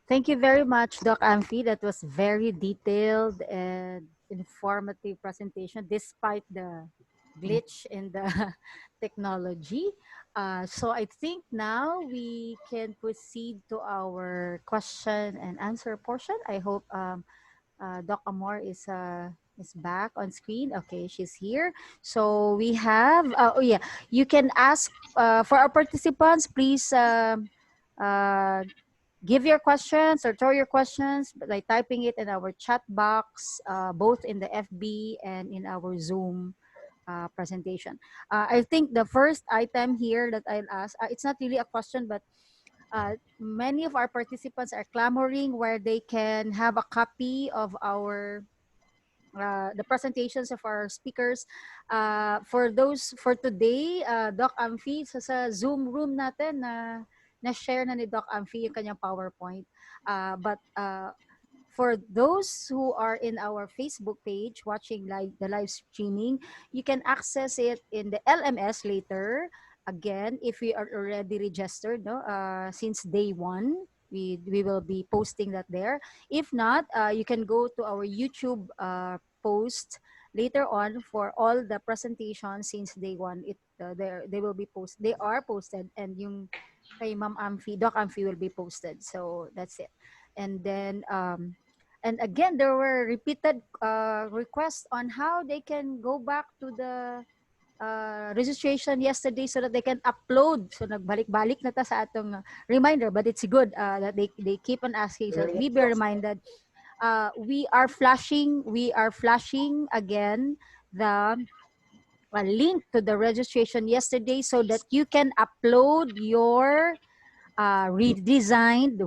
Thank you very much, Doc Amphi. That was very detailed and informative presentation despite the glitch in the technology. So I think now we can proceed to our question and answer portion. I hope Doc Amor is back on screen. Okay, she's here. So we have, oh yeah, you can ask for our participants, please uh, give your questions or throw your questions by typing it in our chat box, both in the FB and in our Zoom presentation. I think the first item here that I'll ask, it's not really a question, but many of our participants are clamoring where they can have a copy of our the presentations of our speakers. For those for today, Doc Amphi, sa Zoom room natin na-share na ni Doc Amphi yung kanyang PowerPoint. But for those who are in our Facebook page watching the live streaming, you can access it in the LMS later. Again, if we are already registered, no, since day one, we will be posting that there. If not, you can go to our YouTube post later on for all the presentations since day one. They will be post. They are posted, and yung kay Ma'am Amphi, Doc Amphi will be posted. So that's it. And then and again, there were repeated requests on how they can go back to the registration yesterday so that they can upload. So nagbalik-balik na ta sa atong reminder, but it's good that they keep on asking. So we be reminded. We are flashing again the link to the registration yesterday so that you can upload your redesigned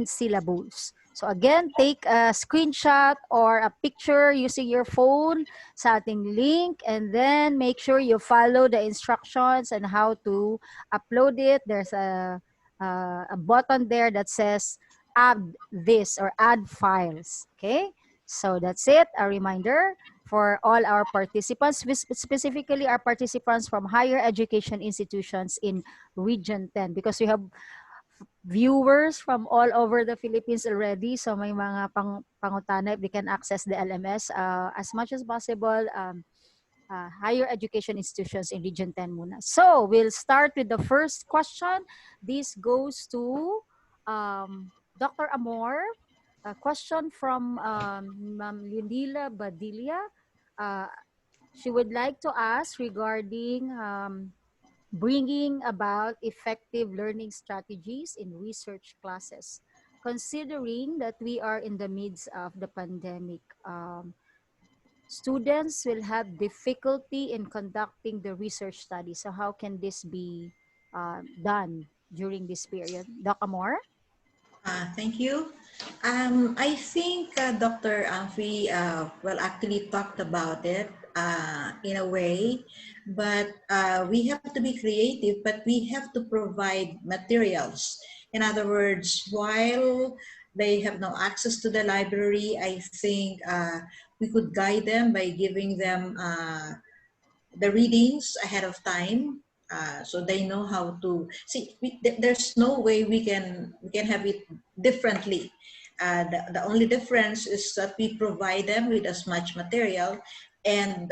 syllabus. So again, take a screenshot or a picture using your phone sa ating link, and then make sure you follow the instructions on how to upload it. There's a button there that says add this or add files. Okay, so that's it. A reminder for all our participants, specifically our participants from higher education institutions in Region 10, because we have viewers from all over the Philippines already. So may mga pangutana if they can access the LMS as much as possible. Higher education institutions in Region 10 muna. So we'll start with the first question. This goes to Dr. Amor. A question from Ma'am Yundila Badilla. She would like to ask regarding bringing about effective learning strategies in research classes. Considering that we are in the midst of the pandemic, students will have difficulty in conducting the research study. So how can this be done during this period? Doc Amor? Thank you. I think Dr. Amphi actually talked about it in a way, but we have to be creative, but we have to provide materials. In other words, while they have no access to the library, I think we could guide them by giving them the readings ahead of time. So they know how to see. There's no way we can have it differently. The only difference is that we provide them with as much material and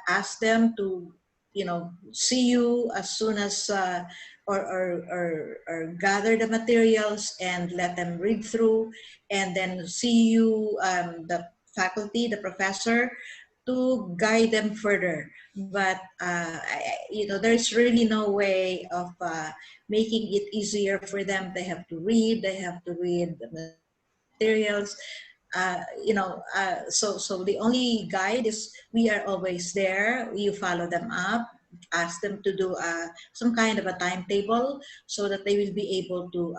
ask them to, see you as soon as or gather the materials and let them read through, and then see you, the faculty, the professor, to guide them further. But there's really no way of making it easier for them. They have to read. They have to read the materials. So the only guide is we are always there. You follow them up, ask them to do some kind of a timetable so that they will be able to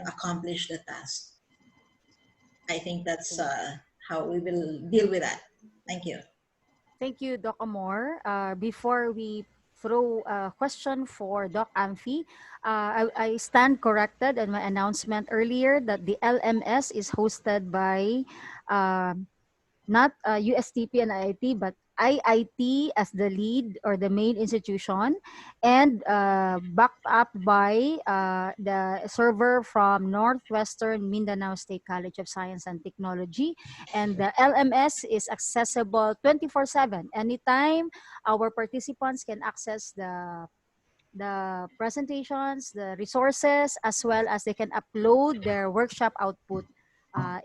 accomplish the task. I think that's how we will deal with that. Thank you. Thank you, Doc Amor. Before we throw a question for Doc Amphi, I stand corrected in my announcement earlier that the LMS is hosted by uh, not USTP and IIT, but IIT as the lead or the main institution, and backed up by the server from Northwestern Mindanao State College of Science and Technology. And the LMS is accessible 24/7. Anytime our participants can access the presentations, the resources, as well as they can upload their workshop output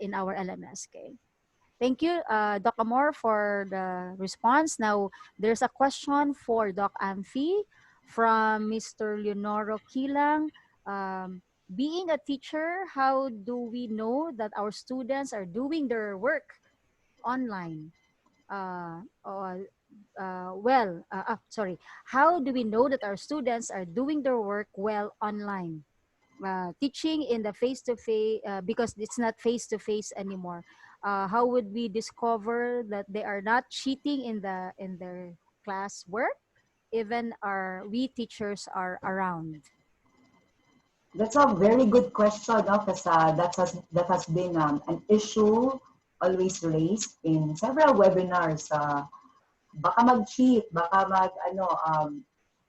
in our LMS. Okay. Thank you, Doc Amor, for the response. Now, there's a question for Doc Amphi from Mr. Leonoro Kilang. Being a teacher, how do we know that our students are doing their work online? Sorry. How do we know that our students are doing their work well online? Teaching in the face to face, because it's not face to face anymore. How would we discover that they are not cheating in their class work, even our we teachers are around? That's a very good question, no? Because that has been an issue always raised in several webinars. Baka mag-cheat, baka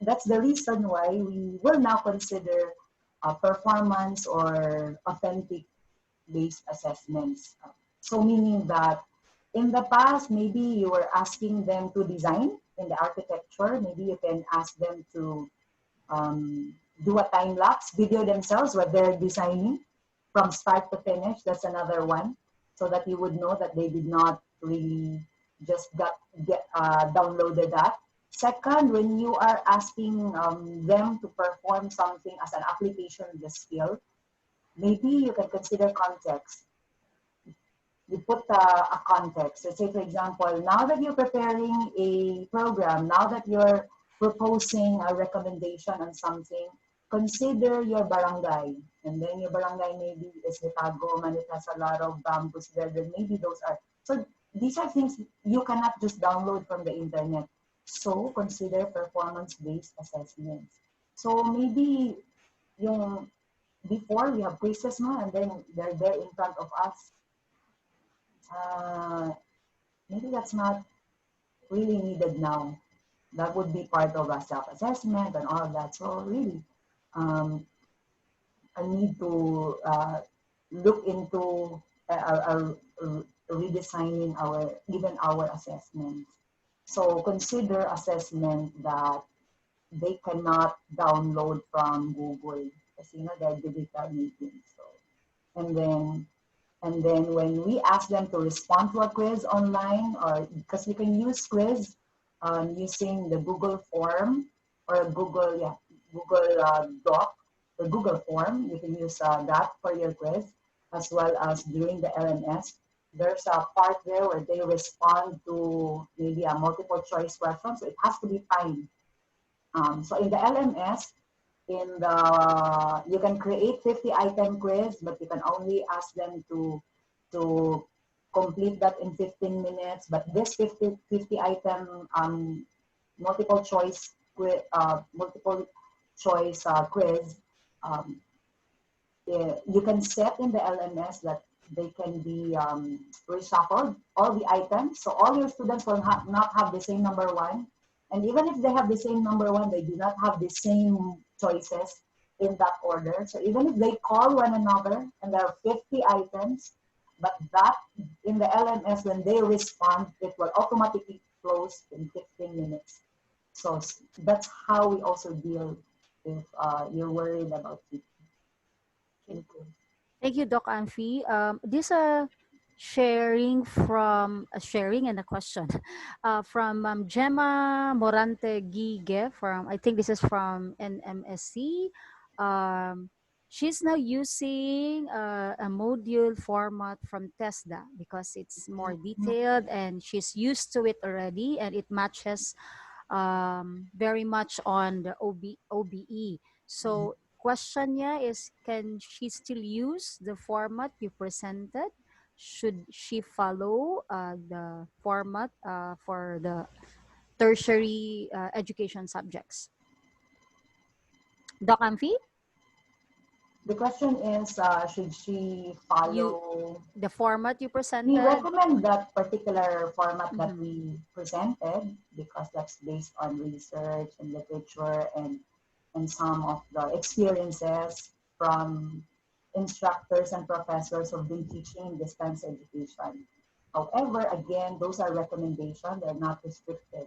that's the reason why we will now consider performance or authentic based assessments. So meaning that in the past, maybe you were asking them to design in the architecture. Maybe you can ask them to do a time lapse video themselves what they're designing from start to finish. That's another one, so that you would know that they did not really just downloaded that. Second, when you are asking them to perform something as an application of the skill, maybe you can consider context. You put a context. Let's say, for example, now that you're preparing a program, now that you're proposing a recommendation on something, consider your barangay. And then your barangay maybe is Litago, and it has a lot of bamboos there. Then maybe those are. So these are things you cannot just download from the internet. So consider performance-based assessments. So maybe yung before we have quizzes, no, and then they're there in front of us. Maybe that's not really needed now. That would be part of a self-assessment and all of that. So really, I need to look into redesigning our assessments. So consider assessment that they cannot download from Google, because they're digital meetings. So, and then when we ask them to respond to a quiz online, or because you can use quiz using the Google form or Google Doc or Google form, you can use that for your quiz, as well as during the LMS. There's a part there where they respond to maybe a multiple choice question, so it has to be timed. So in the LMS, you can create 50-item quiz, but you can only ask them to complete that in 15 minutes. But this 50-item multiple choice quiz, you can set in the LMS that they can be reshuffled, all the items. So all your students will not have the same number one, And even if they have the same number one, they do not have the same choices in that order. So even if they call one another and there are 50 items, but that in the LMS, when they respond, it will automatically close in 15 minutes. So that's how we also deal if you're worried about it. Thank you. Thank you, Doc Amphi. This sharing from a sharing and a question from Gemma Morante Gige from, I think this is from NMSC. Um, she's now using a module format from TESDA because it's more detailed and she's used to it already, and it matches very much on the OBE. So question niya is, can she still use the format you presented? Should she follow the format for the tertiary education subjects? Doc Amphi, The question is, should she you follow? the format you We presented? recommend that particular format that Mhm. we presented because that's based on research and literature and some of the experiences from instructors and professors who've been teaching distance education. However, again, those are recommendations, they're not restricted.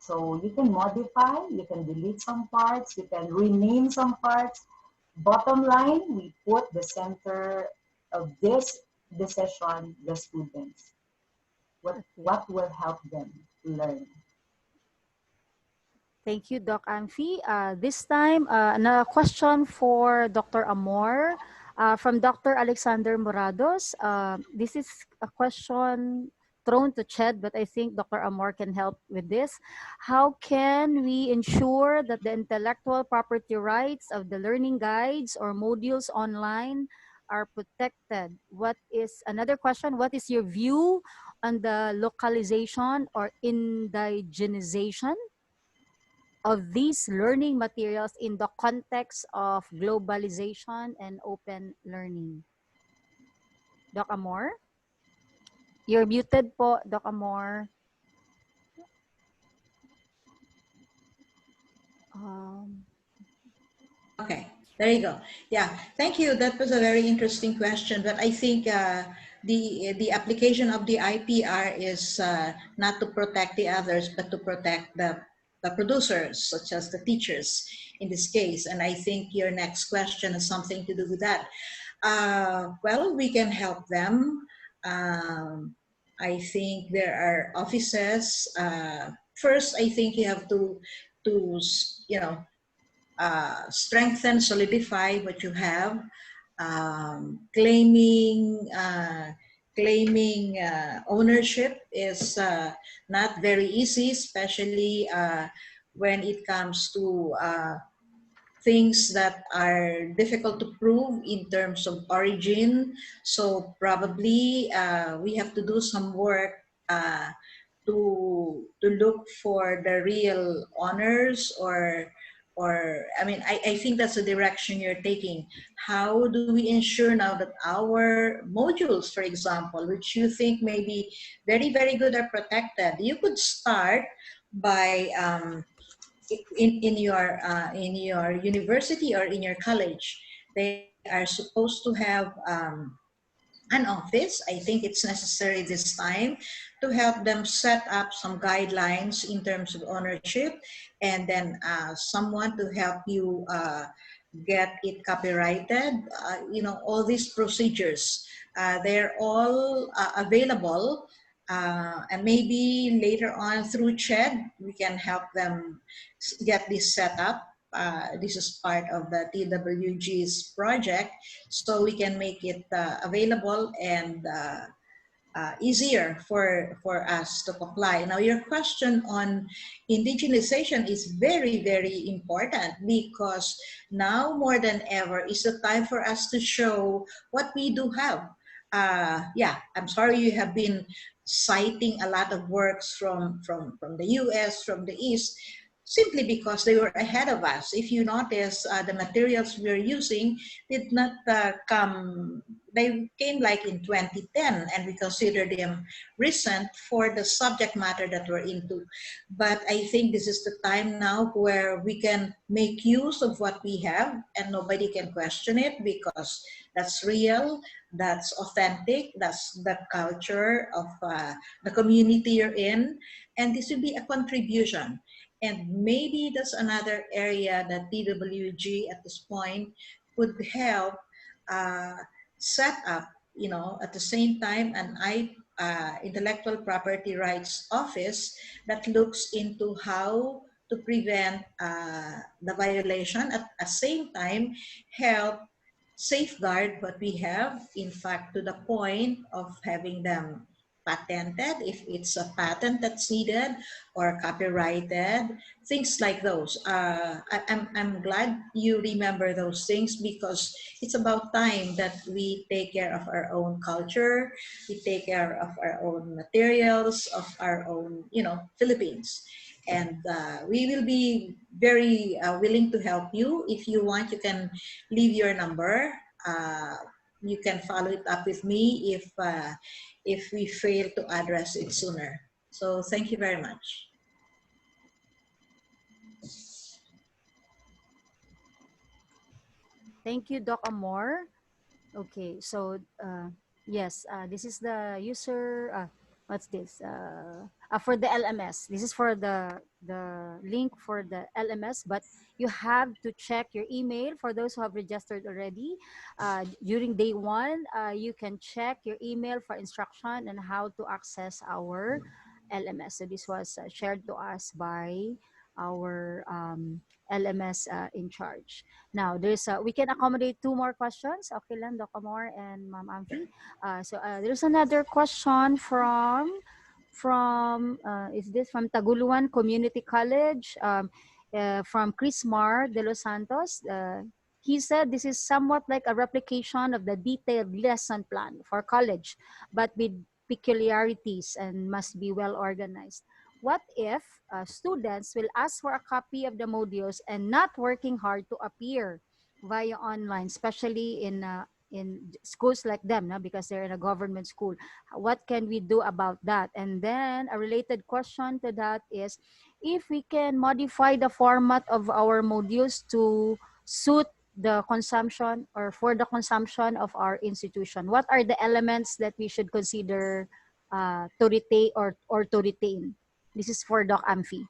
So you can modify, you can delete some parts, you can rename some parts. Bottom line, we put the center of this decision, the students. Okay. What will help them learn? Thank you, Doc Amphi. This time, a question for Dr. Amor from Dr. Alexander Morados. This is a question thrown to Ched, but I think Dr. Amor can help with this. How can we ensure that the intellectual property rights of the learning guides or modules online are protected? What is another question? What is your view on the localization or indigenization of these learning materials in the context of globalization and open learning? Doc Amor? You're muted po, Doc Amor. Um, Okay, there you go. Yeah, thank you. That was a very interesting question. But I think the application of the IPR is not to protect the others, but to protect the producers, such as the teachers in this case. And I think your next question has something to do with that. Well, we can help them. Um, I think there are offices. First, I think you have to you know strengthen, solidify what you have. Claiming ownership is not very easy, especially when it comes to things that are difficult to prove in terms of origin. So probably we have to do some work uh, to look for the real honors or I mean I think that's the direction you're taking. How do we ensure now that our modules, for example, which you think may be very good, are protected? You could start by in your university or in your college. They are supposed to have an office. I think it's necessary this time to help them set up some guidelines in terms of ownership, and then someone to help you get it copyrighted. All these procedures, they're all available. And maybe later on through CHED, we can help them get this set up. This is part of the TWG's project, so we can make it available and easier for us to comply. Now, your question on indigenization is very important, because now more than ever is the time for us to show what we do have. Yeah, I'm sorry you have been citing a lot of works from the US, from the East. simply because they were ahead of us. If you notice, the materials we're using did not come, they came like in 2010, and we consider them recent for the subject matter that we're into. But I think this is the time now where we can make use of what we have and nobody can question it, because that's real, that's authentic, that's the culture of the community you're in, and this will be a contribution. And maybe that's another area that DWG at this point could help uh, set up, at the same time, an intellectual property rights office that looks into how to prevent the violation, at the same time help safeguard what we have, in fact, to the point of having them patented, if it's a patent that's needed, or copyrighted, things like those. I'm glad you remember those things, because it's about time that we take care of our own culture, we take care of our own materials, of our own, Philippines. And we will be very willing to help you. If you want, you can leave your number. Uh, you can follow it up with me if we fail to address it sooner. So thank you very much. Thank you, Doc Amor. Okay, so yes, this is the user. What's this? For the LMS. This is for the link for the LMS, but you have to check your email for those who have registered already. During day one, you can check your email for instruction on how to access our LMS. So this was shared to us by our LMS in charge. Now, we can accommodate two more questions. Okay lang, Doc Amor and Ma'am Amphi. There's another question is this from Taguluan Community College, from Chris Mar de Los Santos. He said this is somewhat like a replication of the detailed lesson plan for college, but with peculiarities and must be well organized. What if students will ask for a copy of the modules and not working hard to appear via online, especially in schools like them, no? Because they're in a government school? What can we do about that? And then a related question to that is if we can modify the format of our modules to suit the consumption or for the consumption of our institution. What are the elements that we should consider to retain or to retain? This is for Doc Amphi.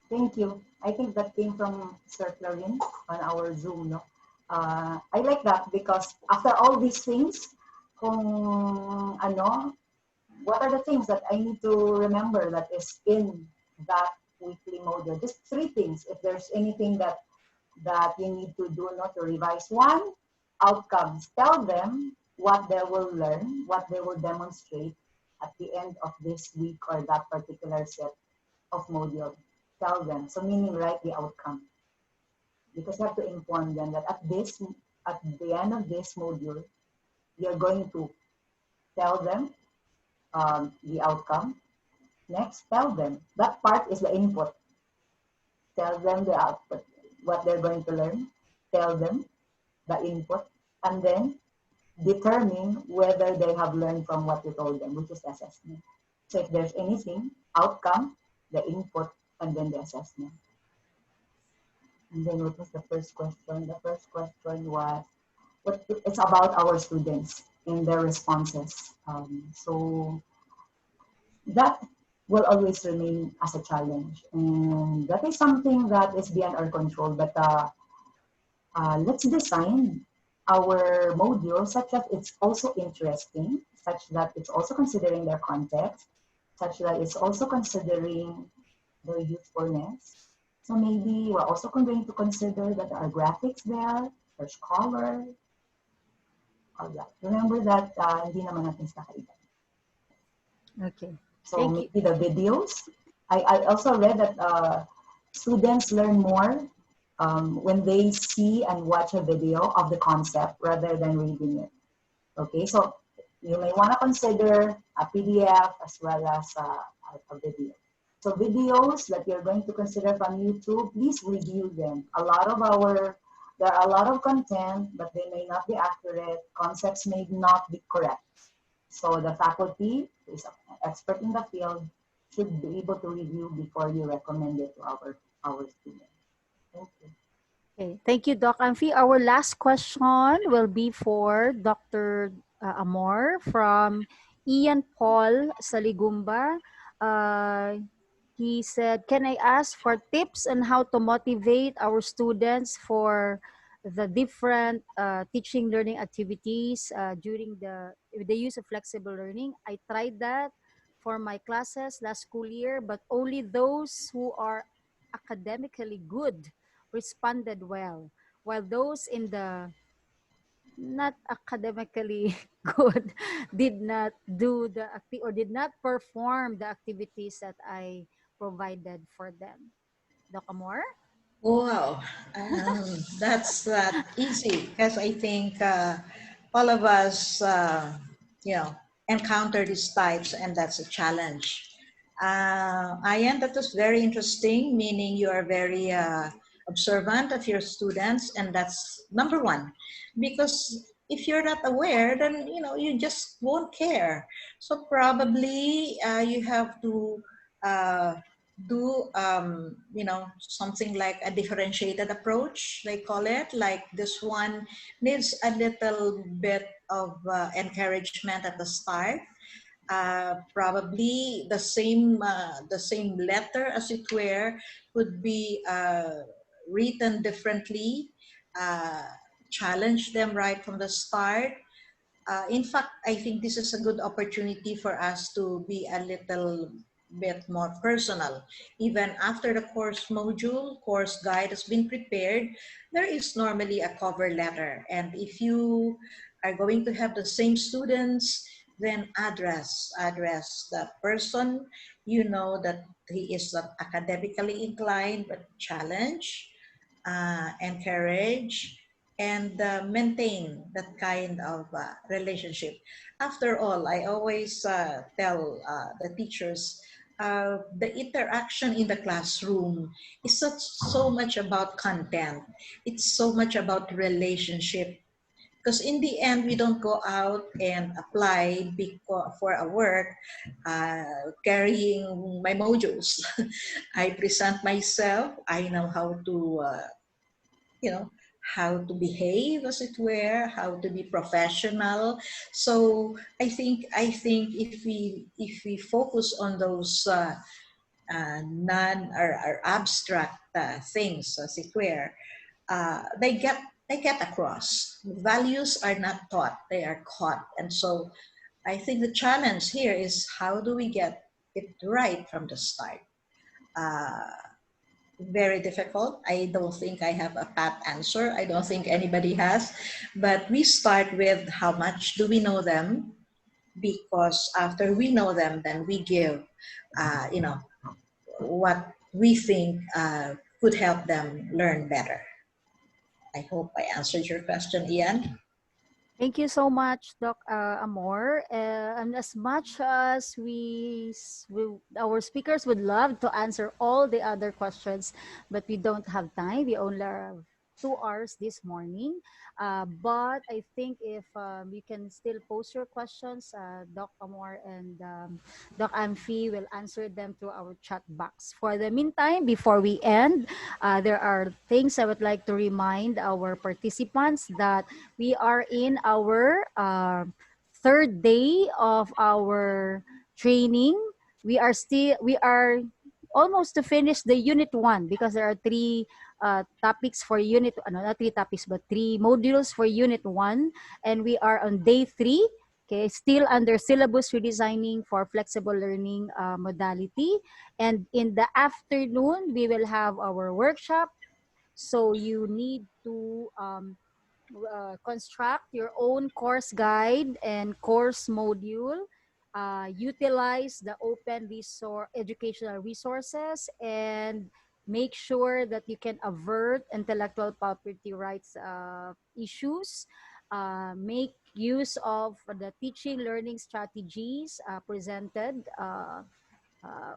Thank you. I think that came from Sir Clarin on our Zoom. No? I like that because after all these things, what are the things that I need to remember that is in that weekly module? Just three things. If there's anything that you need to do not to revise. One, outcomes. Tell them what they will learn, what they will demonstrate at the end of this week or that particular set of module. Tell them. So meaning write the outcome. Because you have to inform them that at the end of this module, you're going to tell them the outcome. Next, tell them. That part is the input. Tell them the output, what they're going to learn. Tell them the input. And then determine whether they have learned from what you told them, which is assessment. So if there's anything, outcome, the input, and then the assessment. And then what was the first question? The first question was, it's about our students and their responses. So that will always remain as a challenge. And that is something that is beyond our control. But let's design our module such that it's also interesting, such that it's also considering their context, such that it's also considering their usefulness. So maybe we're also going to consider that there are graphics there, there's color, all that. Remember that hindi naman natin sa kaiba. Okay. So maybe the videos. I also read that students learn more when they see and watch a video of the concept rather than reading it. Okay, so you may want to consider a PDF as well as a video. So videos that you're going to consider from YouTube, please review them. There are a lot of content, but they may not be accurate. Concepts may not be correct. So the faculty who is an expert in the field should be able to review before you recommend it to our students. Thank you. Okay, thank you, Doc Amphi. Our last question will be for Dr. Amor from Ian Paul Saligumba. He said, can I ask for tips on how to motivate our students for the different teaching learning activities during the use of flexible learning? I tried that for my classes last school year, but only those who are academically good responded well, while those in the not academically good did not do or did not perform the activities that I provided for them. Doc Amor? Wow, that's not easy because I think all of us, you know, encounter these types, and that's a challenge. Ian, that was very interesting, meaning you are very observant of your students, and that's number one. Because if you're not aware, then you just won't care. So probably you have to uh, do something like a differentiated approach, they call it. Like this one needs a little bit of encouragement at the start, probably the same letter, as it were, could be written differently, uh, challenge them right from the start. In fact, I think this is a good opportunity for us to be a little bit more personal. Even after the course guide has been prepared, there is normally a cover letter. And if you are going to have the same students, then address the person you know that he is not academically inclined, but challenge, encourage, and maintain that kind of relationship. After all, I always tell the teachers, the interaction in the classroom is so much about content. It's so much about relationship. Because in the end, we don't go out and apply for a work carrying my modules. I present myself. I know how to you know how to behave, as it were, how to be professional. So I think if we focus on those non or abstract things, as it were, they get across. Values are not taught, they are caught. And so I think the challenge here is, how do we get it right from the start? uh, Very difficult. I don't think I have a pat answer. I don't think anybody has. But we start with, how much do we know them? Because after we know them, then we give, what we think could help them learn better. I hope I answered your question, Ian. Thank you so much, Doc Amor. And as much as our speakers would love to answer all the other questions, but we don't have time. We only have 2 hours this morning. But I think if you can still post your questions, Doc Amor and Doc Amphi will answer them through our chat box. For the meantime, before we end, there are things I would like to remind our participants that we are in our third day of our training. We are almost to finish the unit 1, because there are three topics for unit, no, not three topics, but three modules for unit 1, and we are on day 3. Okay, still under syllabus redesigning for flexible learning modality. And in the afternoon, we will have our workshop. So you need to construct your own course guide and course module. Utilize the open educational resources, and make sure that you can avert intellectual property rights issues. Make use of the teaching learning strategies presented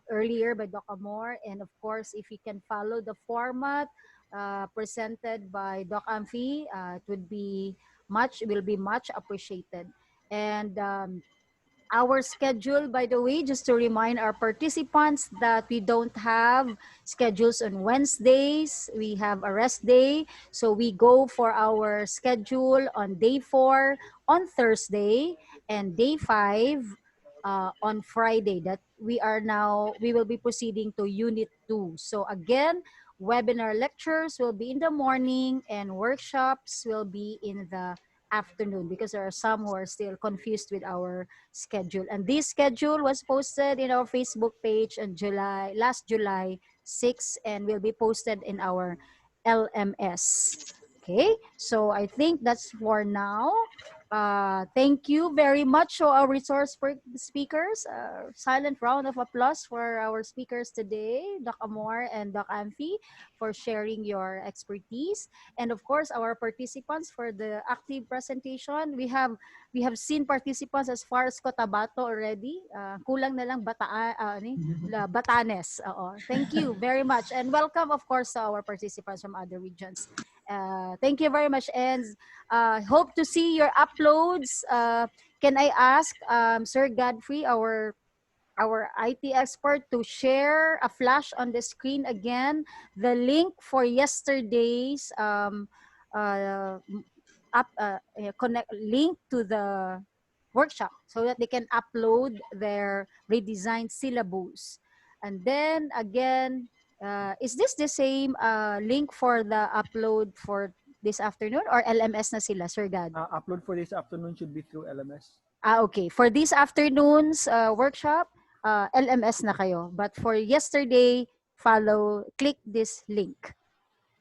earlier by Doc Amor. And of course, if you can follow the format presented by Doc Amphi, it will be much appreciated. And our schedule, by the way, just to remind our participants that we don't have schedules on Wednesdays. We have a rest day. So we go for our schedule on day 4 on Thursday and day 5 on Friday. That we will be proceeding to Unit 2. So again, webinar lectures will be in the morning and workshops will be in the afternoon, because there are some who are still confused with our schedule. And this schedule was posted in our Facebook page on last July 6, and will be posted in our LMS. Okay, so I think that's for now. Thank you very much to our speakers. Silent round of applause for our speakers today, Doc Amor and Doc Amphi, for sharing your expertise. And of course, our participants for the active presentation. We have seen participants as far as Cotabato already. Kulang na lang Batanes. Thank you very much. And welcome, of course, to our participants from other regions. Thank you very much. And hope to see your uploads. Can I ask Sir Godfrey, our IT expert, to share a flash on the screen again, the link for yesterday's connect link to the workshop, so that they can upload their redesigned syllabus. And then again, is this the same link for the upload for this afternoon, or LMS na sila, Sir Gad? Upload for this afternoon should be through LMS. Okay. For this afternoon's workshop, LMS na kayo. But for yesterday, click this link.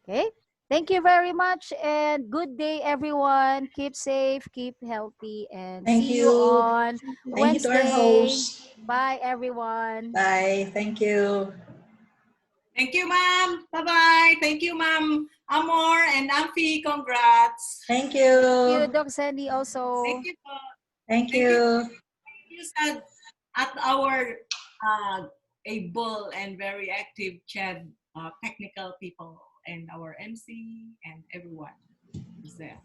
Okay? Thank you very much, and good day, everyone. Keep safe, keep healthy, and Thank see you you. on Thank you to our Wednesday. host. Bye, everyone. Bye. Thank you. Thank you, ma'am. Bye-bye. Thank you, ma'am. Amor and Amphi, congrats. Thank Thank you, you. Doc Sandy, also. Thank you. Thank Thank you. you. You said at our able and very active chat technical people and our MC and everyone is there.